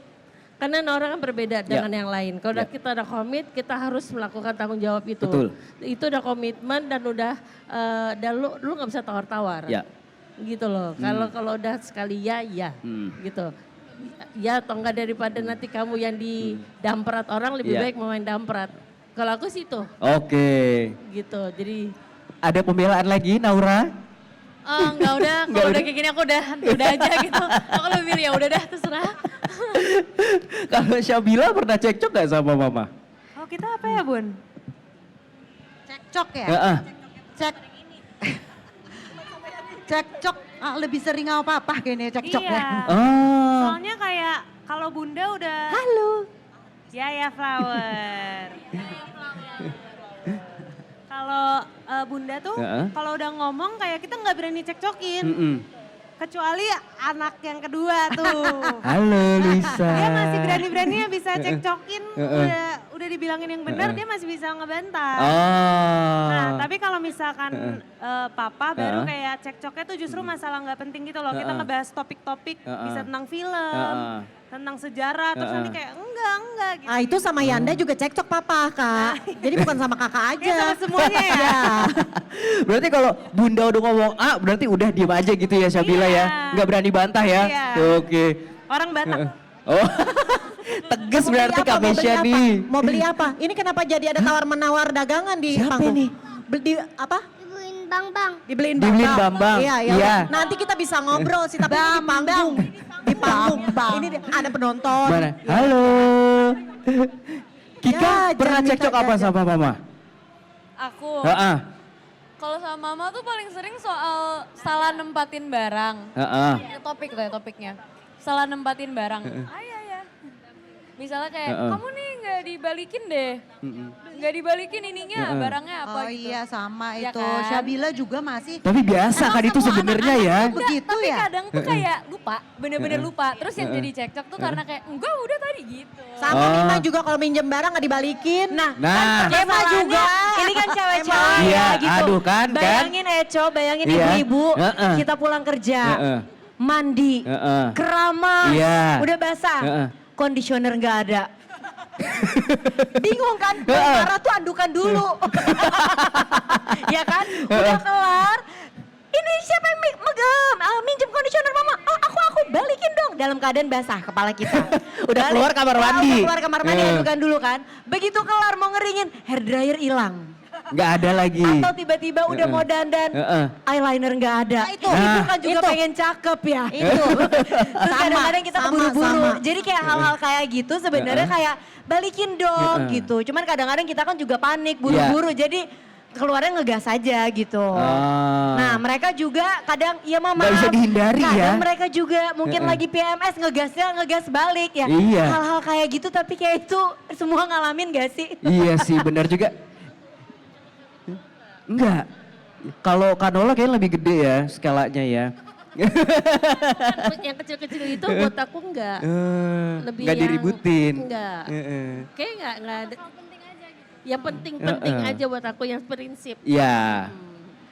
karena orang kan berbeda dengan yang lain. Kalau kita udah komit, kita harus melakukan tanggung jawab itu. Betul. Itu udah komitmen dan udah dan lu nggak bisa tawar-tawar. Gitu loh. Kalau udah sekali ya. Gitu. Ya atau enggak daripada nanti kamu yang didamprat orang lebih baik mau main damprat. Kalau aku sih itu. Oke. Gitu. Jadi ada pembelaan lagi Naura? Oh enggak udah, kalau udah kayak gini aku udah aja gitu. Aku lebih milih ya udah dah terserah. Kalau Syabila pernah cekcok gak sama mama? Oh kita apa ya Bun? Cekcok ya? Cekcok lebih sering sama papa kayaknya cekcoknya. Iya. Soalnya kayak kalau bunda udah. Halo. Ya flower. Kalau bunda tuh kalau udah ngomong kayak kita nggak berani cekcokin. Kecuali anak yang kedua tuh. Halo Lisa. Dia masih berani-beraninya bisa cekcokin. Udah dibilangin yang benar dia masih bisa ngebantah. Nah tapi kalau misalkan papa baru kayak cekcoknya tuh justru masalah nggak penting gitu loh. Kita ngebahas topik-topik bisa tentang film, tentang sejarah. Terus nanti kayak enggak gitu. Ah itu sama Yanda juga cekcok papa kak. Jadi bukan sama kakak aja. Sama semuanya ya. Berarti kalau bunda udah ngomong A berarti udah diem aja gitu ya Syabila ya. Nggak berani bantah ya. Oke. Orang Batak. Oh tegas berarti Kak Mesya nih. Mau beli apa? Ini kenapa jadi ada tawar-menawar dagangan di panggung? Siapa nih? Beli apa? Dibeliin Bambang. Iya. Nanti kita bisa ngobrol sih tapi ini di panggung. Di panggung. Ini ada penonton. Mana? Halo. Kika pernah cekcok apa sama mama? Aku. Kalau sama mama tuh paling sering soal salah nempatin barang. Topiknya. Salah nempatin barang. Ya. Misalnya kayak kamu nih nggak dibalikin deh. Nggak dibalikin ininya barangnya apa Oh gitu. iya sama Ya itu. kan? Syabila juga masih. Tapi biasa kan itu sebenarnya ya. Begitu Tapi ya? kadang tuh kayak lupa, bener-bener lupa. Terus yang jadi cekcok tuh karena kayak enggak udah tadi gitu. Sama Mima juga kalau minjem barang nggak dibalikin. Nah. Emma juga, ini kan cewek-cewek Iya, ya gitu. aduh kan. Bayangin Eco, bayangin Iya. ibu-ibu, kita pulang kerja, mandi, keramas, udah basah, kondisioner nggak ada. Bingung kan, Marah tuh andukan dulu. Ya kan, udah kelar. Ini siapa yang minjem kondisioner mama? Oh aku balikin dong. Dalam keadaan basah kepala kita. Udah keluar kamar mandi. Udah keluar kamar mandi andukan dulu kan. Begitu kelar mau ngeringin, hair dryer hilang. Nggak ada lagi. Atau tiba-tiba udah mau dandan, eyeliner nggak ada. Ibu kan juga pengen cakep ya. Itu. Terus kadang-kadang kita keburu-buru. Jadi kayak hal-hal kayak gitu sebenarnya kayak balikin dong gitu. Cuman kadang-kadang kita kan juga panik, buru-buru. Jadi keluarnya ngegas aja gitu. Nah mereka juga kadang ya mama. Nggak bisa dihindari ya. Kadang mereka juga mungkin lagi PMS ngegas balik ya. Iya. Hal-hal kayak gitu tapi kayak itu semua ngalamin gak sih? Iya sih benar juga. Enggak. Kalau Kanola kayaknya lebih gede ya skalanya ya. Yang kecil-kecil itu buat aku enggak. Lebih Nggak diributin. Enggak. Kayak enggak ada. Yang penting-penting aja buat aku yang prinsip. Iya.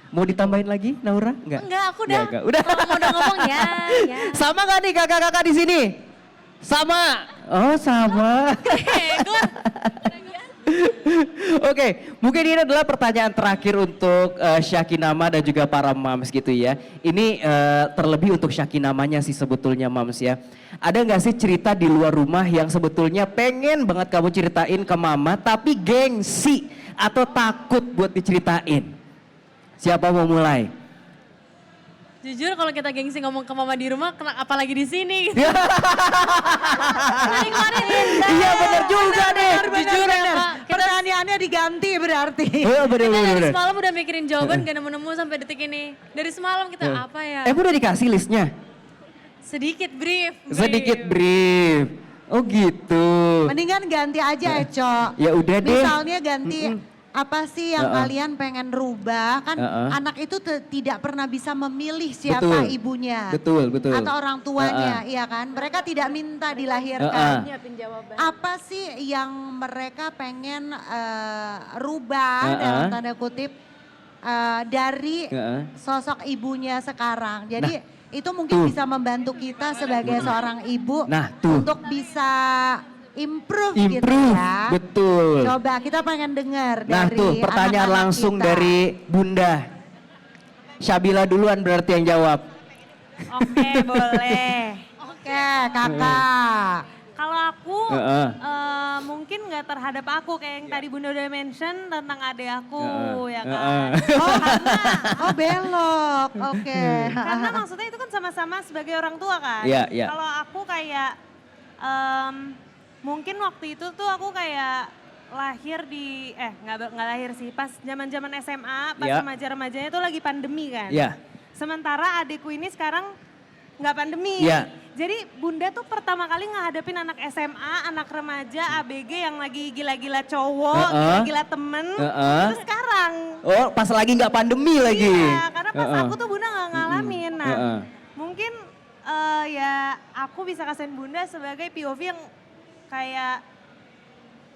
Mau ditambahin lagi Naura? Enggak, aku udah. Enggak. Udah. Kalau udah ngomong ya. Sama gak nih kakak-kakak di sini? Sama. Oh sama. Oke, mungkin ini adalah pertanyaan terakhir untuk Syakinama dan juga para mams gitu ya. Ini terlebih untuk Syakinamanya sih sebetulnya mams ya. Ada nggak sih cerita di luar rumah yang sebetulnya pengen banget kamu ceritain ke mama tapi gengsi atau takut buat diceritain? Siapa mau mulai? Jujur kalau kita gengsi ngomong ke mama di rumah, apalagi di sini gitu. Iya benar juga deh. Jujur ya Kak. Pertanyaannya diganti berarti. Oh, Kita dari bener. semalam udah mikirin jawaban gak nemu-nemu sampai detik ini. Dari semalam kita apa ya? Udah dikasih listnya? Sedikit brief. Sedikit brief. Oh gitu. Mendingan ganti aja Eco. Ya udah deh. Misalnya ganti apa sih yang kalian pengen rubah? Kan anak itu tidak pernah bisa memilih siapa ibunya. Betul. Atau orang tuanya, iya kan? Mereka tidak minta dilahirkan. Apa sih yang mereka pengen rubah dalam tanda kutip dari sosok ibunya sekarang? Jadi itu mungkin bisa membantu kita sebagai seorang ibu untuk bisa improve gitu ya. Betul. Coba kita pengen dengar Nah dari tuh pertanyaan anak-anak langsung kita. dari Bunda. Syabila duluan berarti yang jawab. Oke, boleh. Oke, kakak. Kalau aku mungkin nggak terhadap aku kayak yang tadi Bunda udah mention tentang adik aku ya kan. Oh belok, oke. Karena maksudnya itu kan sama-sama sebagai orang tua kan. Iya. Kalau aku kayak mungkin waktu itu tuh aku kayak lahir di nggak lahir sih pas zaman-zaman SMA pas remaja-remajanya itu lagi pandemi kan. Iya. Sementara adikku ini sekarang nggak pandemi. Iya. Jadi Bunda tuh pertama kali ngadepin anak SMA, anak remaja, ABG yang lagi gila-gila cowok, gila-gila temen. Terus sekarang. Oh pas lagi nggak pandemi lagi. Iya karena pas aku tuh Bunda nggak ngalamin. Nah mungkin ya aku bisa kasihin Bunda sebagai POV yang kayak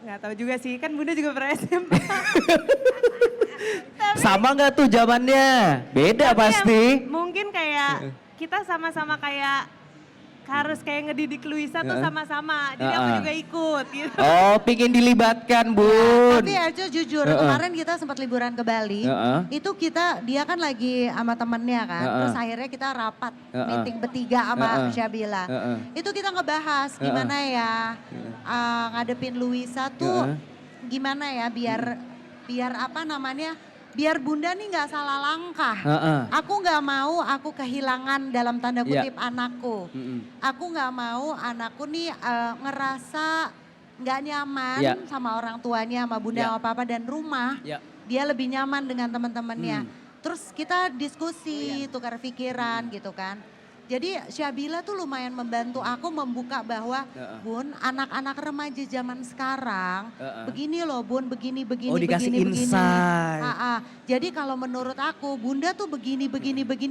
nggak tahu juga sih kan Bunda juga pernah SMA. Sama nggak tuh zamannya? Beda pasti. Mungkin kayak kita sama-sama kayak harus kayak ngedidik Luisa tuh sama-sama. Jadi aku juga ikut gitu. Oh pingin dilibatkan Bun. Tapi Ajo jujur kemarin kita sempat liburan ke Bali. Itu dia kan lagi sama temennya kan. Terus akhirnya kita rapat meeting bertiga sama Syabila. Itu kita ngebahas gimana ya ngadepin Luisa tuh gimana ya biar apa namanya. Biar Bunda nih gak salah langkah. Aku gak mau aku kehilangan dalam tanda kutip anakku. Aku gak mau anakku nih ngerasa gak nyaman sama orang tuanya, sama Bunda, sama Papa dan rumah. Dia lebih nyaman dengan teman-temannya. Terus kita diskusi, tukar pikiran gitu kan. Jadi Syabila tuh lumayan membantu aku membuka bahwa Bun anak-anak remaja zaman sekarang begini loh Bun, begini. Oh dikasih insight. Jadi kalau menurut aku Bunda tuh begini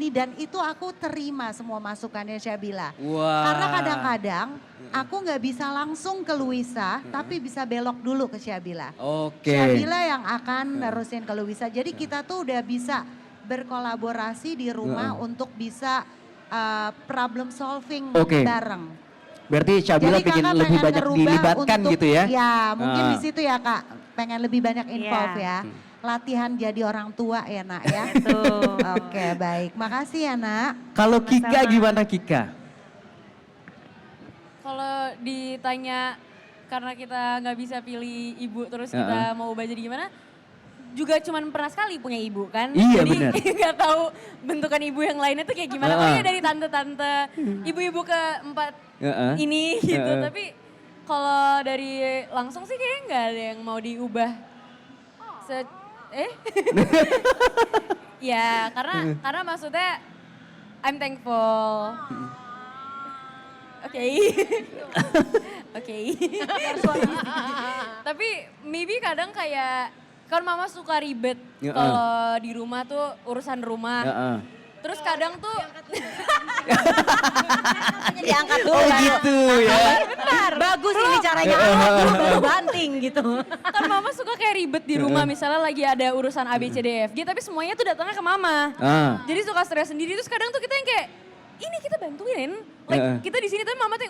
dan itu aku terima semua masukannya Syabila. Karena kadang-kadang aku nggak bisa langsung ke Luisa tapi bisa belok dulu ke Syabila. Syabila yang akan nerusin ke Luisa. Jadi kita tuh udah bisa berkolaborasi di rumah untuk bisa problem solving bareng. Berarti Syabila pengen lebih banyak dilibatkan gitu ya? Ya mungkin di situ ya Kak, pengen lebih banyak involve ya. Latihan jadi orang tua ya Nak ya. Oke baik, makasih ya Nak. Kalau Kika gimana Kika? Kalau ditanya karena kita nggak bisa pilih ibu terus kita mau ubah jadi gimana? Juga cuman pernah sekali punya ibu kan. Iya, jadi benar. gak tahu bentukan ibu yang lainnya tuh kayak gimana. Pokoknya dari tante-tante, ibu-ibu keempat ini gitu. Tapi kalau dari langsung sih kayaknya gak ada yang mau diubah. Ya karena maksudnya I'm thankful. Oke. Tapi maybe kadang kayak kan mama suka ribet kalau di rumah tuh urusan rumah. Terus kadang tuh diangkat dulu. Oh gitu ya. Benar. Bagus ini caranya angkat baru banting gitu. Kan mama suka kayak ribet di rumah misalnya lagi ada urusan A B C D F G tapi semuanya tuh datangnya ke mama. Jadi suka stres sendiri terus kadang tuh kita yang kayak ini kita bantuin. Like kita di sini tapi mama tuh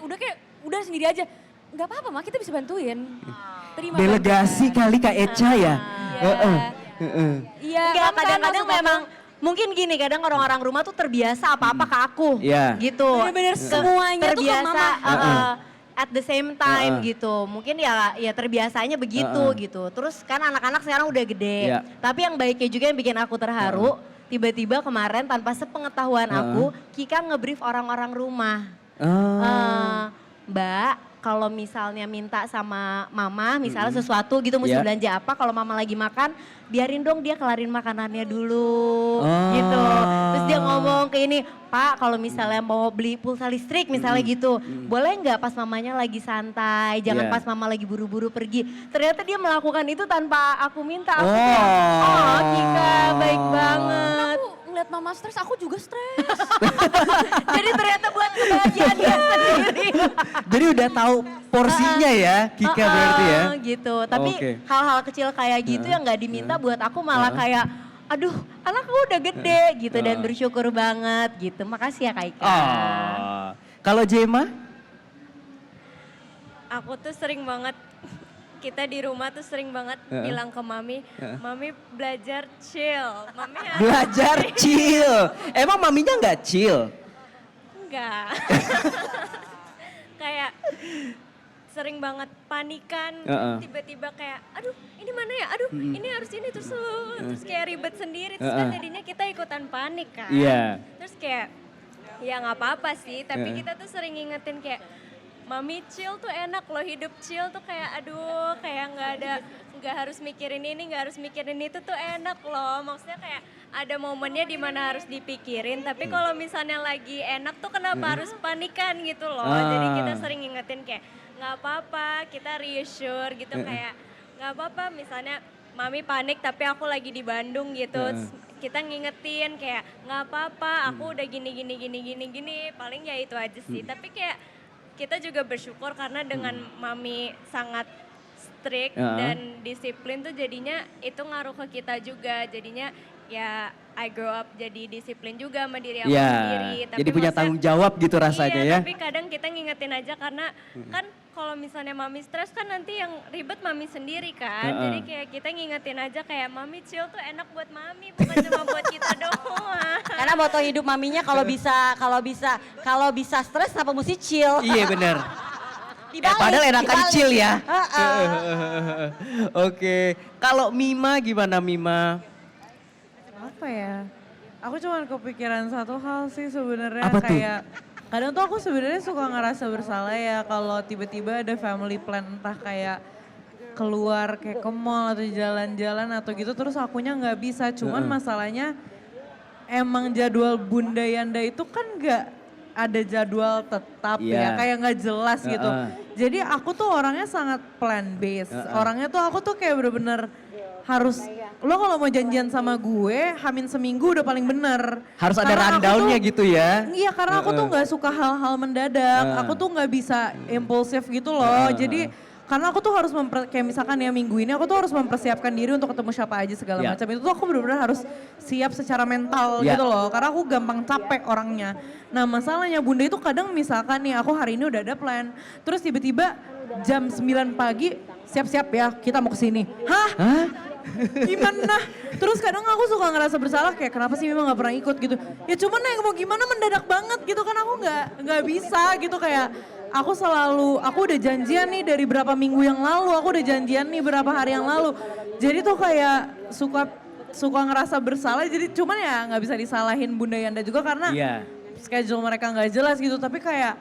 udah sendiri aja. Enggak apa-apa Ma, kita bisa bantuin. Terima delegasi kali Kak Eca ya. Iya. Enggak kadang-kadang memang mungkin gini kadang orang-orang rumah tuh terbiasa apa-apa ke aku gitu. Bener-bener semuanya terbiasa, tuh ke mama. At the same time gitu. Mungkin ya terbiasanya begitu gitu. Terus kan anak-anak sekarang udah gede. Tapi yang baiknya juga yang bikin aku terharu, tiba-tiba kemarin tanpa sepengetahuan aku, Kika ngebrief orang-orang rumah. Mbak, kalau misalnya minta sama mama misalnya sesuatu gitu mesti belanja apa, kalau mama lagi makan biarin dong dia kelarin makanannya dulu gitu. Terus dia ngomong ke ini, Pak kalau misalnya mau beli pulsa listrik misalnya gitu, boleh nggak pas mamanya lagi santai, jangan pas mama lagi buru-buru pergi. Ternyata dia melakukan itu tanpa aku minta. Aku kayak, oh Kika baik banget. Aku ngeliat mama stres, aku juga stres. Jadi ternyata buat kebahagiaan dia sendiri. Jadi udah tahu porsinya ya Kika berarti ya. Gitu, tapi hal-hal kecil kayak gitu yang nggak diminta buat aku malah kayak, aduh anakku udah gede gitu dan bersyukur banget gitu. Makasih ya Kak Ika. Oh. Kalau Jema? Aku tuh sering banget, kita di rumah tuh sering banget bilang ke Mami, Mami belajar chill. Mami harus Belajar chill. Emang maminya nggak chill? Enggak. Kayak sering banget panikan, tiba-tiba kayak, aduh ini mana ya, aduh ini harus ini, terus kayak ribet sendiri, terus kan jadinya kita ikutan panik kan. Terus kayak, ya nggak apa-apa sih, tapi kita tuh sering ngingetin kayak, Mami chill tuh enak loh, hidup chill tuh kayak aduh kayak nggak harus mikirin ini, nggak harus mikirin itu tuh enak loh. Maksudnya kayak ada momennya di mana harus dipikirin, tapi kalau misalnya lagi enak tuh kenapa harus panikan gitu loh. Jadi kita sering ngingetin kayak nggak apa-apa, kita reassure gitu kayak nggak apa-apa misalnya Mami panik tapi aku lagi di Bandung gitu. Kita ngingetin kayak nggak apa-apa, aku udah gini, paling ya itu aja sih. Tapi kayak kita juga bersyukur karena dengan Mami sangat strict dan disiplin tuh jadinya itu ngaruh ke kita juga. Jadinya ya I grow up jadi disiplin juga sama diri aku sendiri. Tapi jadi punya tanggung jawab gitu rasanya ya. Tapi kadang kita ngingetin aja karena kan kalau misalnya Mami stres kan nanti yang ribet Mami sendiri kan. Jadi kayak kita ngingetin aja kayak Mami chill tuh enak buat Mami bukan cuma buat kita doang. Karena moto hidup maminya kalau bisa stres apa mesti chill. Iya benar. Padahal enakan chill ya. Oke, kalau Mima gimana Mima? Apa ya? Aku cuma kepikiran satu hal sih sebenarnya Apa tuh? kayak kadang tuh aku sebenarnya suka ngerasa bersalah ya kalau tiba-tiba ada family plan entah kayak keluar kayak ke mall atau jalan-jalan atau gitu terus akunya nggak bisa. Cuman masalahnya emang jadwal Bunda Yanda itu kan nggak ada jadwal tetap ya kayak nggak jelas gitu. Jadi aku tuh orangnya sangat plan based. Orangnya tuh aku tuh kayak bener-bener harus lo kalau mau janjian sama gue hamin seminggu udah paling bener. Harus ada rundownnya gitu ya. Iya karena aku tuh nggak suka hal-hal mendadak. Aku tuh nggak bisa impulsif gitu loh. Jadi karena aku tuh harus kayak misalkan ya minggu ini aku tuh harus mempersiapkan diri untuk ketemu siapa aja segala macam. Itu tuh aku benar-benar harus siap secara mental gitu loh. Karena aku gampang capek orangnya. Nah masalahnya Bunda itu kadang misalkan nih aku hari ini udah ada plan. Terus tiba-tiba jam 9 pagi siap-siap ya kita mau kesini. Hah? Gimana? Terus kadang aku suka ngerasa bersalah kayak kenapa sih memang gak pernah ikut gitu. Ya cuman ya mau gimana mendadak banget gitu kan aku nggak bisa gitu kayak aku udah janjian nih dari berapa minggu yang lalu, aku udah janjian nih berapa hari yang lalu. Jadi tuh kayak suka ngerasa bersalah jadi cuman ya nggak bisa disalahin Bunda Yanda juga karena schedule mereka nggak jelas gitu tapi kayak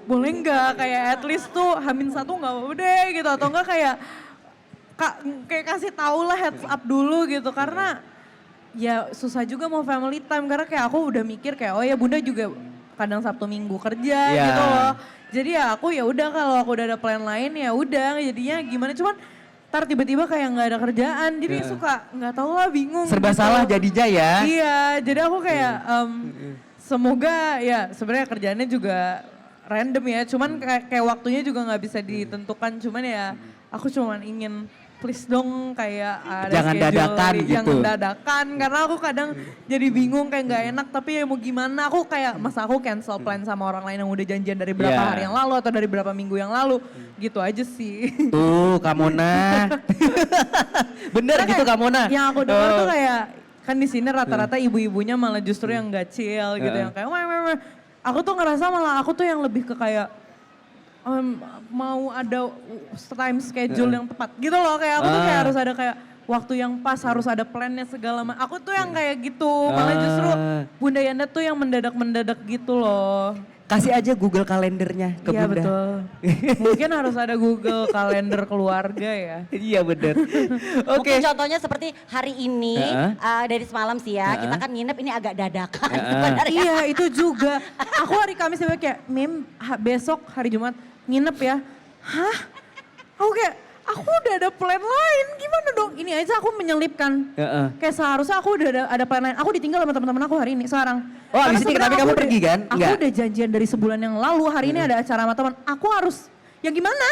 boleh nggak kayak at least tuh Hamin 1 nggak udah gitu atau enggak kayak kasih tau lah heads up dulu gitu karena ya susah juga mau family time karena kayak aku udah mikir kayak oh ya Bunda juga kadang Sabtu Minggu kerja gitu loh. Jadi ya aku ya udah kalau aku udah ada plan lain ya udah jadinya gimana cuman ntar tiba-tiba kayak nggak ada kerjaan jadi suka nggak tahu lah bingung. Serba gitu. salah jadinya ya. Iya jadi aku kayak semoga ya sebenarnya kerjaannya juga random ya cuman kayak waktunya juga nggak bisa ditentukan cuman ya aku cuman ingin please dong kayak ada jangan dadakan gitu. Jangan dadakan karena aku kadang jadi bingung kayak nggak enak tapi ya mau gimana aku kayak masa aku cancel plan sama orang lain yang udah janjian dari berapa hari yang lalu atau dari berapa minggu yang lalu gitu aja sih. Tuh Kamona. Bener gitu Kamona. Yang aku dengar tuh kayak kan di sini rata-rata ibu-ibunya malah justru yang nggak chill gitu yang kayak aku tuh ngerasa malah aku tuh yang lebih ke kayak mau ada time schedule yang tepat gitu loh kayak aku tuh kayak harus ada kayak waktu yang pas harus ada plannya segala macam. Aku tuh yang kayak gitu malah justru Bunda Yanda tuh yang mendadak-mendadak gitu loh. kasih aja Google kalendernya ke Iya Bunda. betul. Mungkin harus ada Google kalender keluarga ya. Iya bener. Oke. Mungkin contohnya seperti hari ini dari semalam sih ya, kita kan nginep ini agak dadakan sebenarnya. Iya itu juga. Aku hari Kamis tiba kayak, Mim besok hari Jumat nginep ya. Hah? Aku kayak, aku udah ada plan lain, gimana dong? Ini aja aku menyelipkan. Kayak seharusnya aku udah ada plan lain. Aku ditinggal sama teman-teman aku hari ini sekarang. Oh abis ini tapi kamu pergi kan? Aku udah janjian dari sebulan yang lalu, hari ini ada acara sama teman. Aku harus, ya gimana?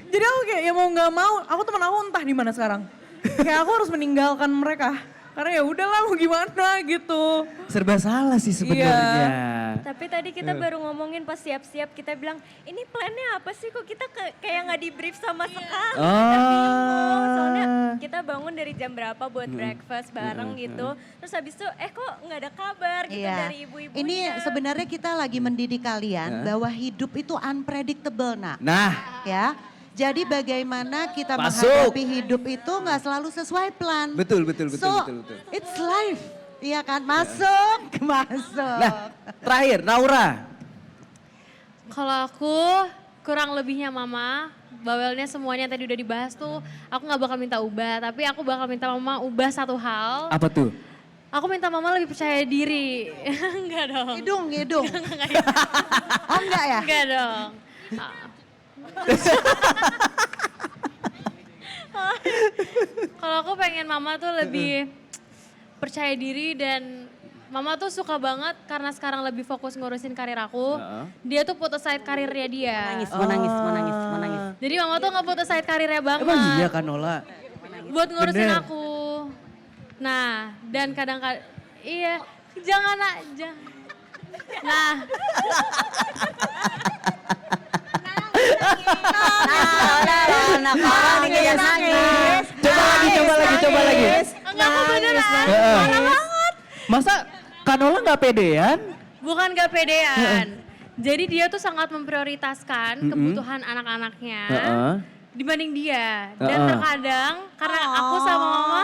Jadi aku kayak ya mau gak mau, aku teman aku entah di mana sekarang. Kayak aku harus meninggalkan mereka. Karena ya udahlah mau gimana gitu. Serba salah sih sebenarnya. Tapi tadi kita baru ngomongin pas siap-siap kita bilang ini plannya apa sih kok kita kayak nggak di brief sama sekali. Kita bingung soalnya kita bangun dari jam berapa buat breakfast bareng gitu. Terus habis itu kok nggak ada kabar gitu dari ibu-ibunya. Ini sebenarnya kita lagi mendidik kalian bahwa hidup itu unpredictable Nah. Ya. Jadi bagaimana kita menghadapi hidup itu nggak selalu sesuai plan. Betul. So, it's life. Iya kan? Masuk. Nah, terakhir Naura. Kalau aku kurang lebihnya mama, bawelnya semuanya tadi udah dibahas tuh, aku gak bakal minta ubah, tapi aku bakal minta mama ubah satu hal. Apa tuh? Aku minta mama lebih percaya diri. Enggak dong. Hidung. Oh enggak ya? Enggak dong. Kalau aku pengen mama tuh lebih percaya diri dan mama tuh suka banget karena sekarang lebih fokus ngurusin karir aku. Dia tuh put aside karirnya dia. Mau nangis. Jadi mama tuh nggak put aside karirnya banget. Emang iya kan Nola? Buat ngurusin aku. Nah, dan kadang-kadang iya, jangan aja. Nah. Coba lagi. Enggak, aku beneran. Parah banget. Masa Kanola nggak pedean? Bukan gak pedean. Jadi dia tuh sangat memprioritaskan kebutuhan anak-anaknya dibanding dia. Dan terkadang karena aku sama mama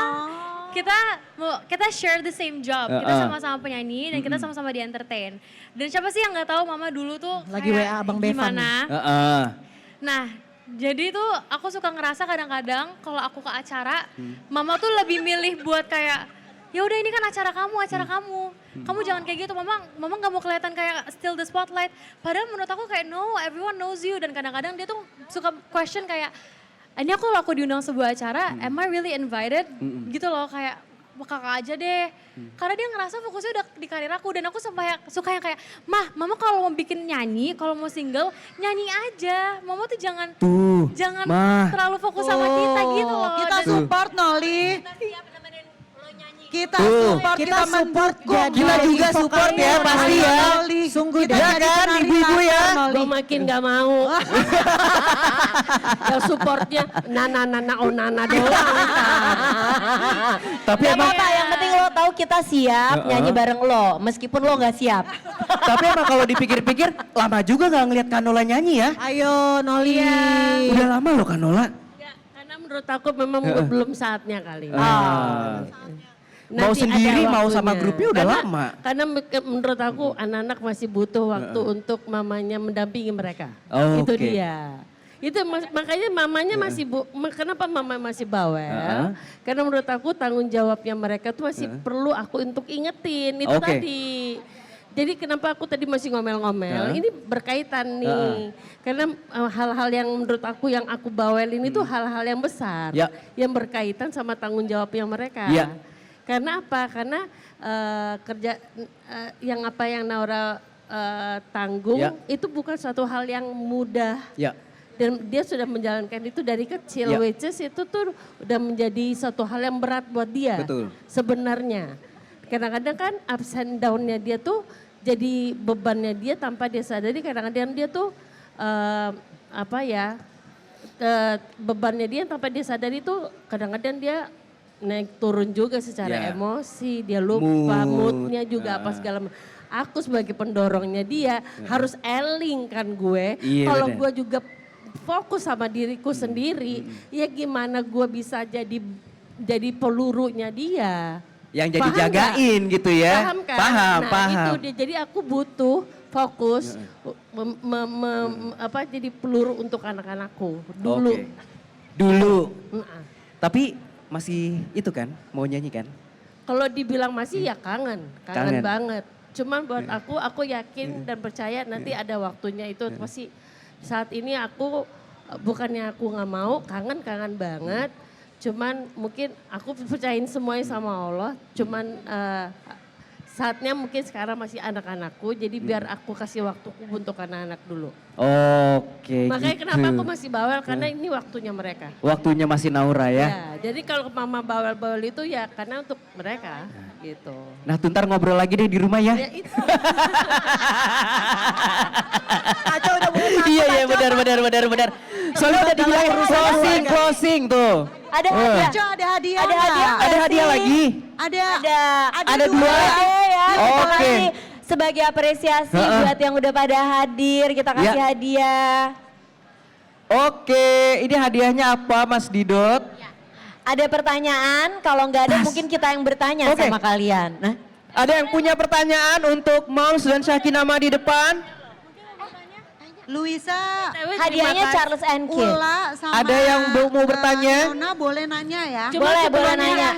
kita share the same job. Kita sama-sama penyanyi dan kita sama-sama di entertain. Dan siapa sih yang nggak tahu mama dulu tuh Lagi WA Abang Bevan. gimana? Nah, jadi tuh aku suka ngerasa kadang-kadang kalau aku ke acara, mama tuh lebih milih buat kayak ya udah ini kan acara kamu. Kamu jangan kayak gitu, mama nggak mau kelihatan kayak steal the spotlight. Padahal menurut aku kayak no, everyone knows you. Dan kadang-kadang dia tuh suka question kayak, ini aku diundang sebuah acara, am I really invited? Gitu loh kayak, kakak aja deh. Karena dia ngerasa fokusnya udah di karir aku. Dan aku suka yang kayak, mama kalau mau bikin nyanyi, kalau mau single, nyanyi aja. Mama tuh jangan terlalu fokus sama kita gitu loh. Kita support Noli. Kita support, kita support Kita juga support ya pasti ya. Sungguh Ya kan ibu-ibu ya. Gue makin gak mau. Yang supportnya nana doang. Tapi Gak emang apa-apa, yang penting lo tahu kita siap nyanyi bareng lo, meskipun lo gak siap. tapi emang kalau dipikir-pikir lama juga nggak ngeliat Kanola nyanyi ya. Ayo Noli. Udah lama loh Kanola. Karena menurut aku memang belum saatnya kali. Mau Nanti sendiri ada mau sama waktunya. grupnya udah lama. Karena menurut aku anak-anak masih butuh waktu untuk mamanya mendampingi mereka. Oh, Itu oke. dia. Itu makanya mamanya masih kenapa mama masih bawel? Karena menurut aku tanggung jawabnya mereka tuh masih perlu aku untuk ingetin itu Oke. tadi. Jadi kenapa aku tadi masih ngomel-ngomel? Ini berkaitan nih. Karena hal-hal yang menurut aku yang aku bawelin itu hal-hal yang besar. Ya. Yang berkaitan sama tanggung jawabnya mereka. Ya. Karena apa? Karena kerja yang Naura tanggung itu bukan suatu hal yang mudah. Ya. Dan dia sudah menjalankan itu dari kecil, Ya. which is itu tuh udah menjadi suatu hal yang berat buat dia. Betul. Sebenarnya. Kadang-kadang kan ups and down-nya dia tuh jadi bebannya dia tanpa dia sadari. Kadang-kadang dia tuh bebannya dia tanpa dia sadari tuh kadang-kadang dia naik turun juga secara emosi, dia lupa moodnya juga apa segala macam. Aku sebagai pendorongnya dia harus eling kan gue. Iya, Kalau bener. gue juga fokus sama diriku sendiri, ya gimana gue bisa jadi pelurunya dia. Yang jadi Paham jagain gitu ya. Paham kan? Paham. Itu dia. Jadi aku butuh fokus jadi peluru untuk anak-anakku dulu. Oke. Dulu. Tapi masih itu kan mau nyanyi kan? Kalau dibilang masih ya kangen Kangen. banget. Cuman buat aku yakin dan percaya nanti ada waktunya itu pasti. Saat ini aku bukannya aku nggak mau, kangen banget. Cuman mungkin aku percayain semuanya sama Allah. Cuman saatnya mungkin sekarang masih anak-anakku, jadi biar aku kasih waktuku untuk anak-anak dulu. Oke. Makanya gitu. kenapa aku masih bawel, karena ini waktunya mereka. Waktunya masih Naura ya. Ya, jadi kalau mama bawel-bawel itu ya karena untuk mereka gitu. Nah, tuh ntar ngobrol lagi deh di rumah ya. Ya itu. Aca udah mulai takut. Iya benar. Soalnya udah dibilang closing tuh. Ada hadiah. Aca ada hadiah Ada nggak? hadiah Ada hadiah lagi. Ada dua. ya. Kita Oke. kasih sebagai apresiasi buat yang udah pada hadir, kita kasih hadiah. Oke, ini hadiahnya apa Mas Didot? Ada pertanyaan, kalau nggak ada mungkin kita yang bertanya sama kalian. Nah, Ada yang punya pertanyaan untuk Moms dan Syakinama di depan? Luisa, hadiahnya Charles and Kate. Ula sama Ada yang mau bertanya? Nona boleh nanya ya. Boleh nanya.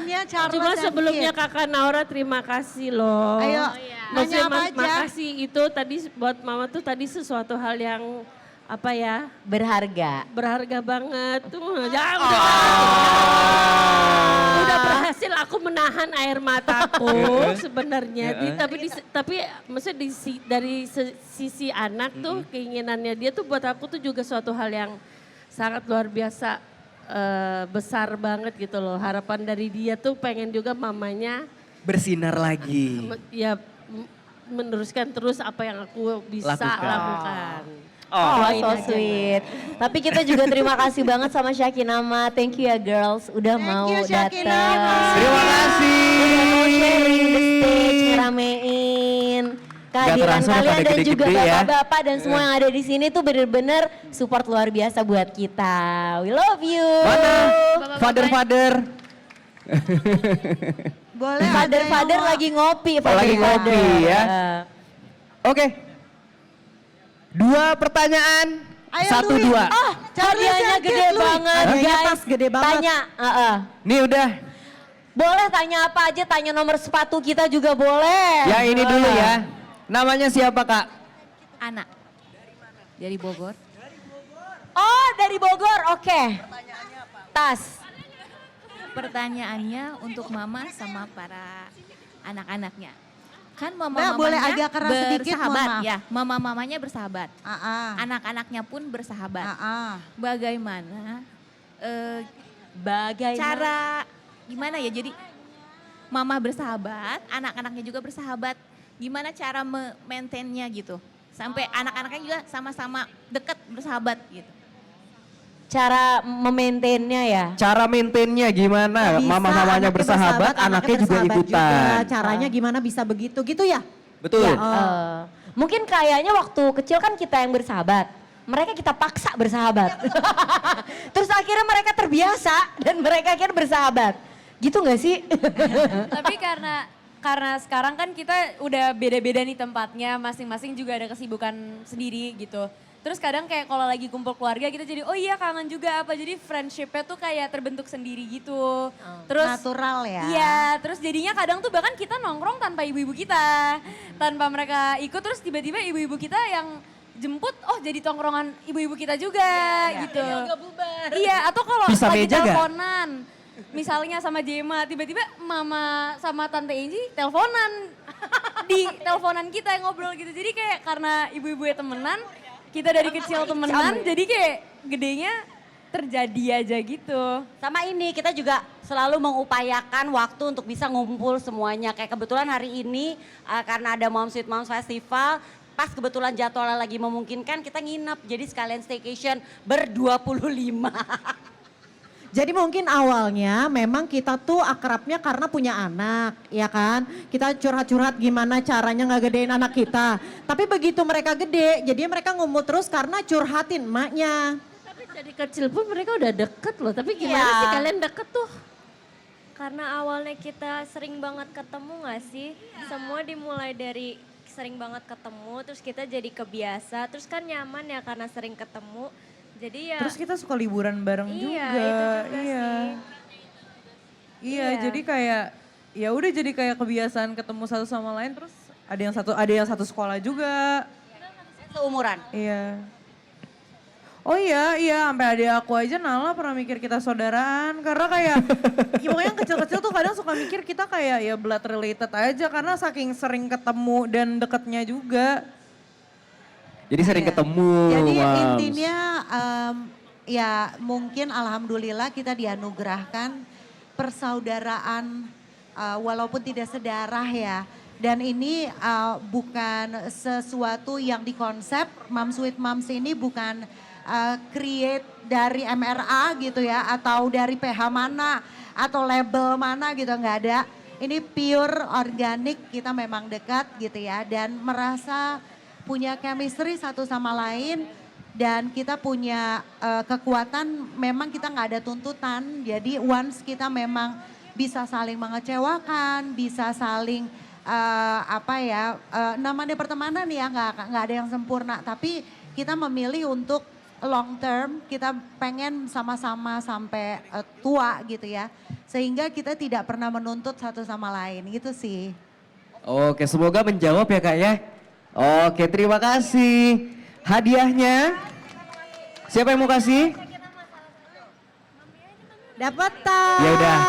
Cuma sebelumnya Kakak Naura terima kasih loh. Ayo, Maksudnya nanya apa aja? makasih itu tadi buat Mama tuh tadi sesuatu hal yang apa ya? Berharga Banget tuh. Ya, udah berhasil aku menahan air mataku sebenarnya. Tapi maksudnya dari sisi anak tuh keinginannya dia tuh buat aku tuh juga suatu hal yang sangat luar biasa besar banget gitu loh. Harapan dari dia tuh pengen juga mamanya Bersinar lagi. ya meneruskan terus apa yang aku bisa lakukan. Oh, so sweet. Tapi kita juga terima kasih banget sama Syakinama. Thank you ya girls, udah mau datang. Terima kasih. Udah mau sharing the stage, ngeramein. Kehadiran terasa udah kalian pada dan juga gede-gede ya. bapak-bapak dan semua yang ada di sini tuh bener-bener support luar biasa buat kita. We love you. Mana? Father. Boleh. Father lagi ngopi. Lagi ngopi ya. Oke. 2 pertanyaan. Ayo, 1, 2. Oh, hadiahnya gede banget Hadiahnya guys. tas gede banget. Tanya. Nih udah. Boleh tanya apa aja, tanya nomor sepatu kita juga boleh. Yang ini dulu ya. Namanya siapa Kak? Anak. Dari Bogor. Oh, dari Bogor. Oke. Tas. Pertanyaannya untuk mama sama para anak-anaknya. Kan Mbak, mama-mamanya boleh agak keras sedikit, mohon bersahabat maaf. ya. Mama-mamanya bersahabat. Anak-anaknya Pun bersahabat. Bagaimana? Bagaimana? Cara gimana ya? Jadi mama bersahabat, anak-anaknya juga bersahabat. Gimana cara maintainnya gitu? Sampai anak-anaknya juga sama-sama dekat bersahabat gitu. Cara memaintainnya ya? Cara maintainnya gimana? Bisa, Mama-mamanya anaknya bersahabat, anaknya juga bersahabat ikutan. juga. Caranya gimana bisa begitu gitu ya? Betul. Mungkin kayaknya waktu kecil kan kita yang bersahabat. Mereka kita paksa bersahabat. Terus akhirnya mereka terbiasa dan mereka akhirnya bersahabat. Gitu gak sih? Tapi karena sekarang kan kita udah beda-beda nih tempatnya, masing-masing juga ada kesibukan sendiri gitu. Terus kadang kayak kalau lagi kumpul keluarga kita jadi oh iya kangen juga apa, jadi friendship-nya tuh kayak terbentuk sendiri gitu. Terus Natural ya? Iya, terus jadinya kadang tuh bahkan kita nongkrong tanpa ibu-ibu kita. Tanpa mereka ikut, terus tiba-tiba ibu-ibu kita yang jemput, oh jadi tongkrongan ibu-ibu kita juga gitu. Iya, atau kalau Bisa lagi meja nggak? teleponan. Misalnya sama Jema, tiba-tiba mama sama tante Enji teleponan. Di teleponan kita yang ngobrol gitu. Jadi kayak karena ibu-ibu ya temenan, kita dari kecil temenan, jadi kayak gedenya terjadi aja gitu. Sama ini kita juga selalu mengupayakan waktu untuk bisa ngumpul semuanya. Kayak kebetulan hari ini karena ada Mom Sweet Moms Festival, pas kebetulan jadwalnya lagi memungkinkan kita nginep. Jadi sekalian staycation ber-25. Jadi mungkin awalnya memang kita tuh akrabnya karena punya anak, ya kan? Kita curhat-curhat gimana caranya ngegedein anak kita. Tapi begitu mereka gede, jadi mereka ngumpul terus karena curhatin emaknya. Tapi dari kecil pun mereka udah deket loh. Tapi gimana sih kalian deket tuh? Karena awalnya kita sering banget ketemu gak sih? Semua dimulai dari sering banget ketemu, terus kita jadi kebiasa, terus kan nyaman ya karena sering ketemu. Jadi ya. Terus kita suka liburan bareng iya, juga. Itu juga iya. sih. Iya, jadi kayak ya udah jadi kayak kebiasaan ketemu satu sama lain, terus ada yang satu sekolah juga. Seumuran. Iya. Oh iya, sampai adik aku aja Nala pernah mikir kita saudaraan. Karena kayak, ya pokoknya yang kecil-kecil tuh kadang suka mikir kita kayak ya blood related aja. Karena saking sering ketemu dan deketnya juga. Jadi sering ketemu, Jadi Mams. intinya ya mungkin alhamdulillah kita dianugerahkan persaudaraan walaupun tidak sedarah ya. Dan ini bukan sesuatu yang dikonsep, Moms with Moms ini bukan create dari MRA gitu ya, atau dari PH mana, atau label mana gitu, nggak ada. Ini pure organik, kita memang dekat gitu ya, dan merasa punya chemistry satu sama lain, dan kita punya kekuatan, memang kita nggak ada tuntutan, jadi once kita memang bisa saling mengecewakan, bisa saling namanya pertemanan ya, nggak ada yang sempurna, tapi kita memilih untuk long term, kita pengen sama-sama sampai tua gitu ya. Sehingga kita tidak pernah menuntut satu sama lain gitu sih. Oke, semoga menjawab ya Kak ya. Oke, terima kasih. Hadiahnya, siapa yang mau kasih? Dapat tas. Ya udah.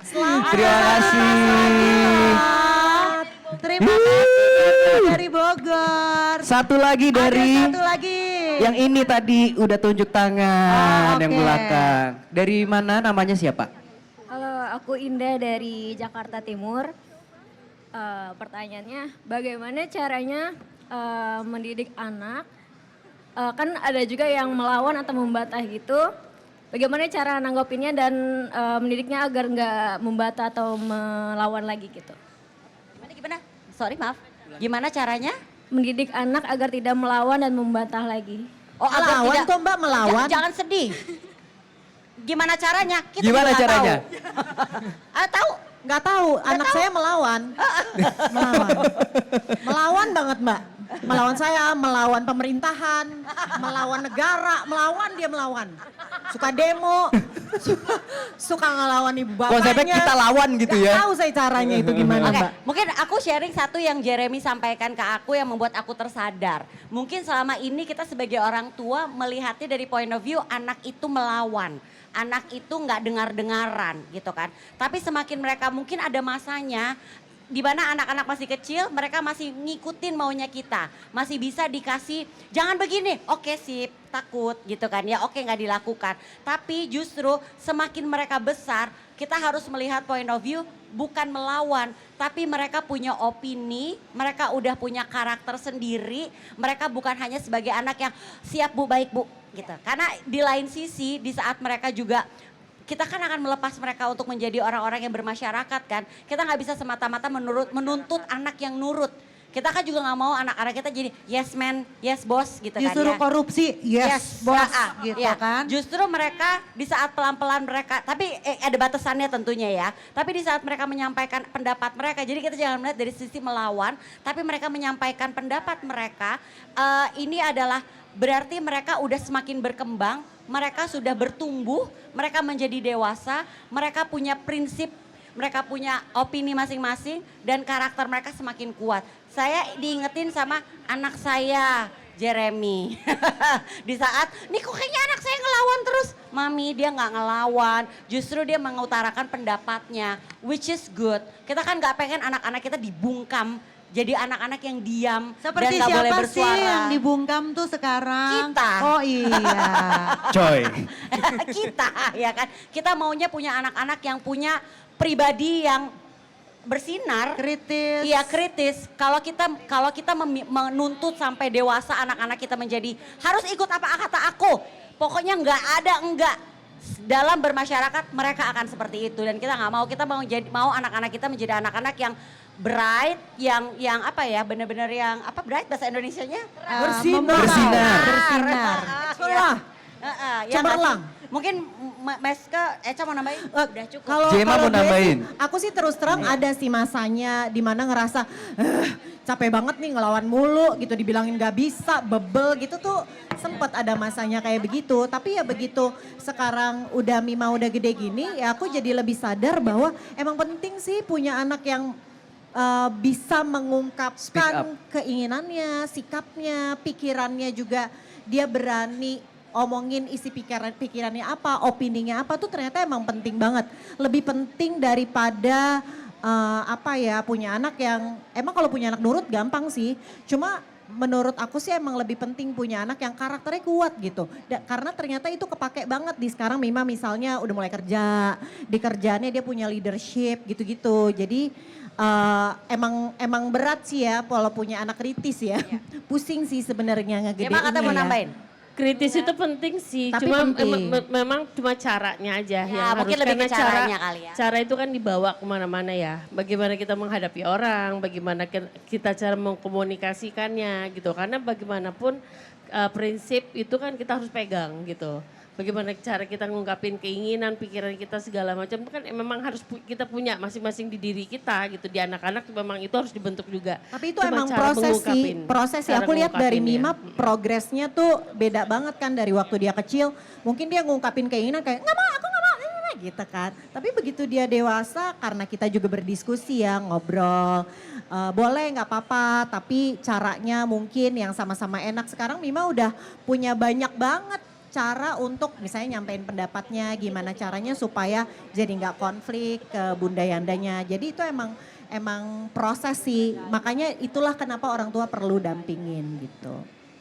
Selamat. Terima kasih. Terima kasih dari Bogor. Satu lagi dari Ada satu lagi. yang ini tadi udah tunjuk tangan yang oke. belakang. Dari mana, namanya siapa? Halo, aku Indah dari Jakarta Timur. Pertanyaannya, bagaimana caranya mendidik anak? Kan ada juga yang melawan atau membantah gitu. Bagaimana cara nanggapinnya dan mendidiknya agar nggak membantah atau melawan lagi gitu? Gimana? Sorry maaf. Gimana caranya? Mendidik anak agar tidak melawan dan membantah lagi. Oh, agar Melawan tidak. kok Mbak, melawan. Jangan sedih. Gimana caranya? Kita Gimana juga nggak caranya? Tahu. Tahu? Nggak tahu, anak saya melawan. Melawan banget Mbak. Melawan saya, melawan pemerintahan, melawan negara, dia melawan. Suka demo, suka ngelawan ibu bapaknya. Konsepnya kita lawan gitu ya. Nggak tahu saya caranya itu gimana Oke, Mbak. mungkin aku sharing satu yang Jeremy sampaikan ke aku yang membuat aku tersadar. Mungkin selama ini kita sebagai orang tua melihatnya dari point of view anak itu melawan. Anak itu nggak dengar-dengaran gitu kan. Tapi semakin mereka mungkin ada masanya di mana anak-anak masih kecil, mereka masih ngikutin maunya kita. Masih bisa dikasih, jangan begini, oke sip, takut gitu kan ya, oke nggak dilakukan. Tapi justru semakin mereka besar, kita harus melihat point of view bukan melawan. Tapi mereka punya opini, mereka udah punya karakter sendiri. Mereka bukan hanya sebagai anak yang siap bu, baik bu gitu. Karena di lain sisi, di saat mereka juga kita kan akan melepas mereka untuk menjadi orang-orang yang bermasyarakat kan. Kita nggak bisa semata-mata menuntut anak yang nurut. Kita kan juga nggak mau anak-anak kita jadi yes man, yes boss gitu kan ya. Disuruh korupsi, yes bos gitu ya. kan. Justru mereka di saat pelan-pelan mereka, tapi ada batasannya tentunya ya. Tapi di saat mereka menyampaikan pendapat mereka, jadi kita jangan melihat dari sisi melawan, tapi mereka menyampaikan pendapat mereka, ini adalah berarti mereka udah semakin berkembang, mereka sudah bertumbuh, mereka menjadi dewasa, mereka punya prinsip, mereka punya opini masing-masing dan karakter mereka semakin kuat. Saya diingetin sama anak saya, Jeremy. Di saat, nih kok kayaknya anak saya ngelawan terus. Mami dia nggak ngelawan, justru dia mengutarakan pendapatnya, which is good. Kita kan nggak pengen anak-anak kita dibungkam. Jadi anak-anak yang diam Seperti dan gak boleh siapa bersuara. sih yang dibungkam tuh sekarang? Kita. Oh iya. Coy. Kita ya kan. Kita maunya punya anak-anak yang punya pribadi yang bersinar. Kritis. Iya kritis. Kalau kita menuntut sampai dewasa anak-anak kita menjadi harus ikut apa kata aku. Pokoknya enggak. Dalam bermasyarakat mereka akan seperti itu dan kita nggak mau. Kita mau anak-anak kita menjadi anak-anak yang bright, yang apa ya, benar-benar yang apa bright bahasa Indonesianya? Bersinar. Bersinar. Cemerlang. Cemerlang. Mungkin Meska, Eca mau nambahin? Udah cukup. Jema mau gue nambahin. sih, aku sih terus terang ada sih masanya dimana ngerasa capek banget nih ngelawan mulu gitu, dibilangin gak bisa, bebel gitu tuh sempet ada masanya kayak begitu. Tapi ya begitu sekarang udah Mima udah gede gini ya aku jadi lebih sadar bahwa emang penting sih punya anak yang bisa mengungkapkan keinginannya, sikapnya, pikirannya juga dia berani omongin isi pikirannya apa, opininya apa tuh ternyata emang penting banget. Lebih penting daripada punya anak yang emang kalau punya anak nurut gampang sih. Cuma menurut aku sih emang lebih penting punya anak yang karakternya kuat gitu. Karena ternyata itu kepake banget di sekarang Mima misalnya udah mulai kerja, di kerjaannya dia punya leadership gitu-gitu. Jadi emang berat sih ya kalau punya anak kritis ya. Pusing sih sebenarnya ngegedeinnya. Emang kata mau nambahin? Kritis itu penting sih, Tapi cuma penting. memang cuma caranya aja Ya, yang harus. mungkin lebih ke Karena caranya kali ya. Cara itu kan dibawa kemana-mana ya. Bagaimana kita menghadapi orang, bagaimana kita cara mengkomunikasikannya gitu. Karena bagaimanapun prinsip itu kan kita harus pegang gitu. Bagaimana cara kita ngungkapin keinginan, pikiran kita segala macam itu kan memang harus kita punya masing-masing di diri kita gitu. Di anak-anak memang itu harus dibentuk juga. Tapi itu Cuma emang cara proses sih. cara Aku lihat dari ngungkapinnya. Mima progresnya tuh beda banget kan dari waktu dia kecil. Mungkin dia ngungkapin keinginan kayak nggak mau, aku nggak mau, gitu kan. Tapi begitu dia dewasa karena kita juga berdiskusi ya, ngobrol. Boleh nggak apa-apa, tapi caranya mungkin yang sama-sama enak. Sekarang Mima udah punya banyak banget cara untuk misalnya nyampein pendapatnya, gimana caranya supaya jadi nggak konflik ke bunda yandanya. Jadi itu emang proses sih, makanya itulah kenapa orang tua perlu dampingin gitu.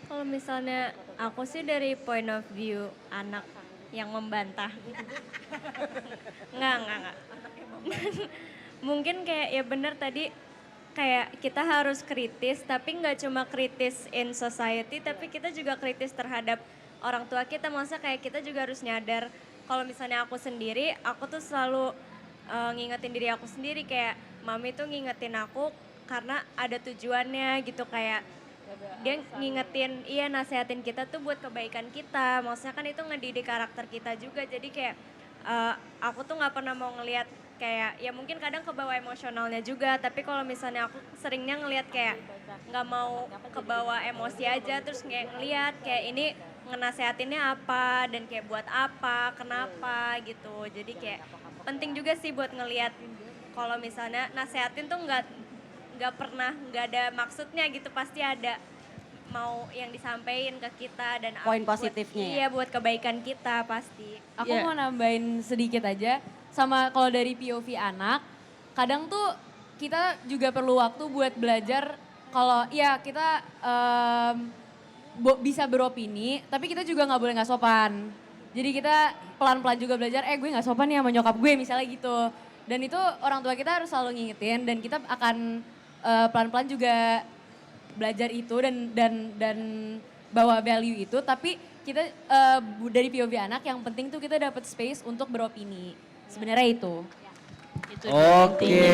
Kalau misalnya aku sih dari point of view anak yang membantah. Enggak. Mungkin kayak ya bener tadi kayak kita harus kritis tapi nggak cuma kritis in society tapi kita juga kritis terhadap orang tua kita. Maksudnya kayak kita juga harus nyadar kalau misalnya aku sendiri, aku tuh selalu ngingetin diri aku sendiri kayak mami tuh ngingetin aku karena ada tujuannya gitu kayak dia ngingetin, iya nasehatin kita tuh buat kebaikan kita. Maksudnya kan itu ngedidik karakter kita juga. Jadi kayak aku tuh nggak pernah mau ngelihat kayak ya mungkin kadang kebawa emosionalnya juga. Tapi kalau misalnya aku seringnya ngelihat kayak nggak mau kebawa emosi aja. Terus kayak ngelihat kayak ini ngenasehatinnya apa dan kayak buat apa, kenapa gitu. Jadi kayak penting juga sih buat ngelihat kalau misalnya nasehatin tuh nggak pernah nggak ada maksudnya gitu, pasti ada mau yang disampaikan ke kita dan poin positifnya iya buat kebaikan kita pasti. Aku mau nambahin sedikit aja sama kalau dari POV anak, kadang tuh kita juga perlu waktu buat belajar kalau ya kita bisa beropini, tapi kita juga nggak boleh nggak sopan. Jadi kita pelan-pelan juga belajar, gue nggak sopan ya sama nyokap gue misalnya gitu. Dan itu orang tua kita harus selalu ngingetin dan kita akan pelan-pelan juga belajar itu dan bawa value itu. Tapi kita dari POV anak yang penting tuh kita dapat space untuk beropini. Sebenarnya itu. Oke.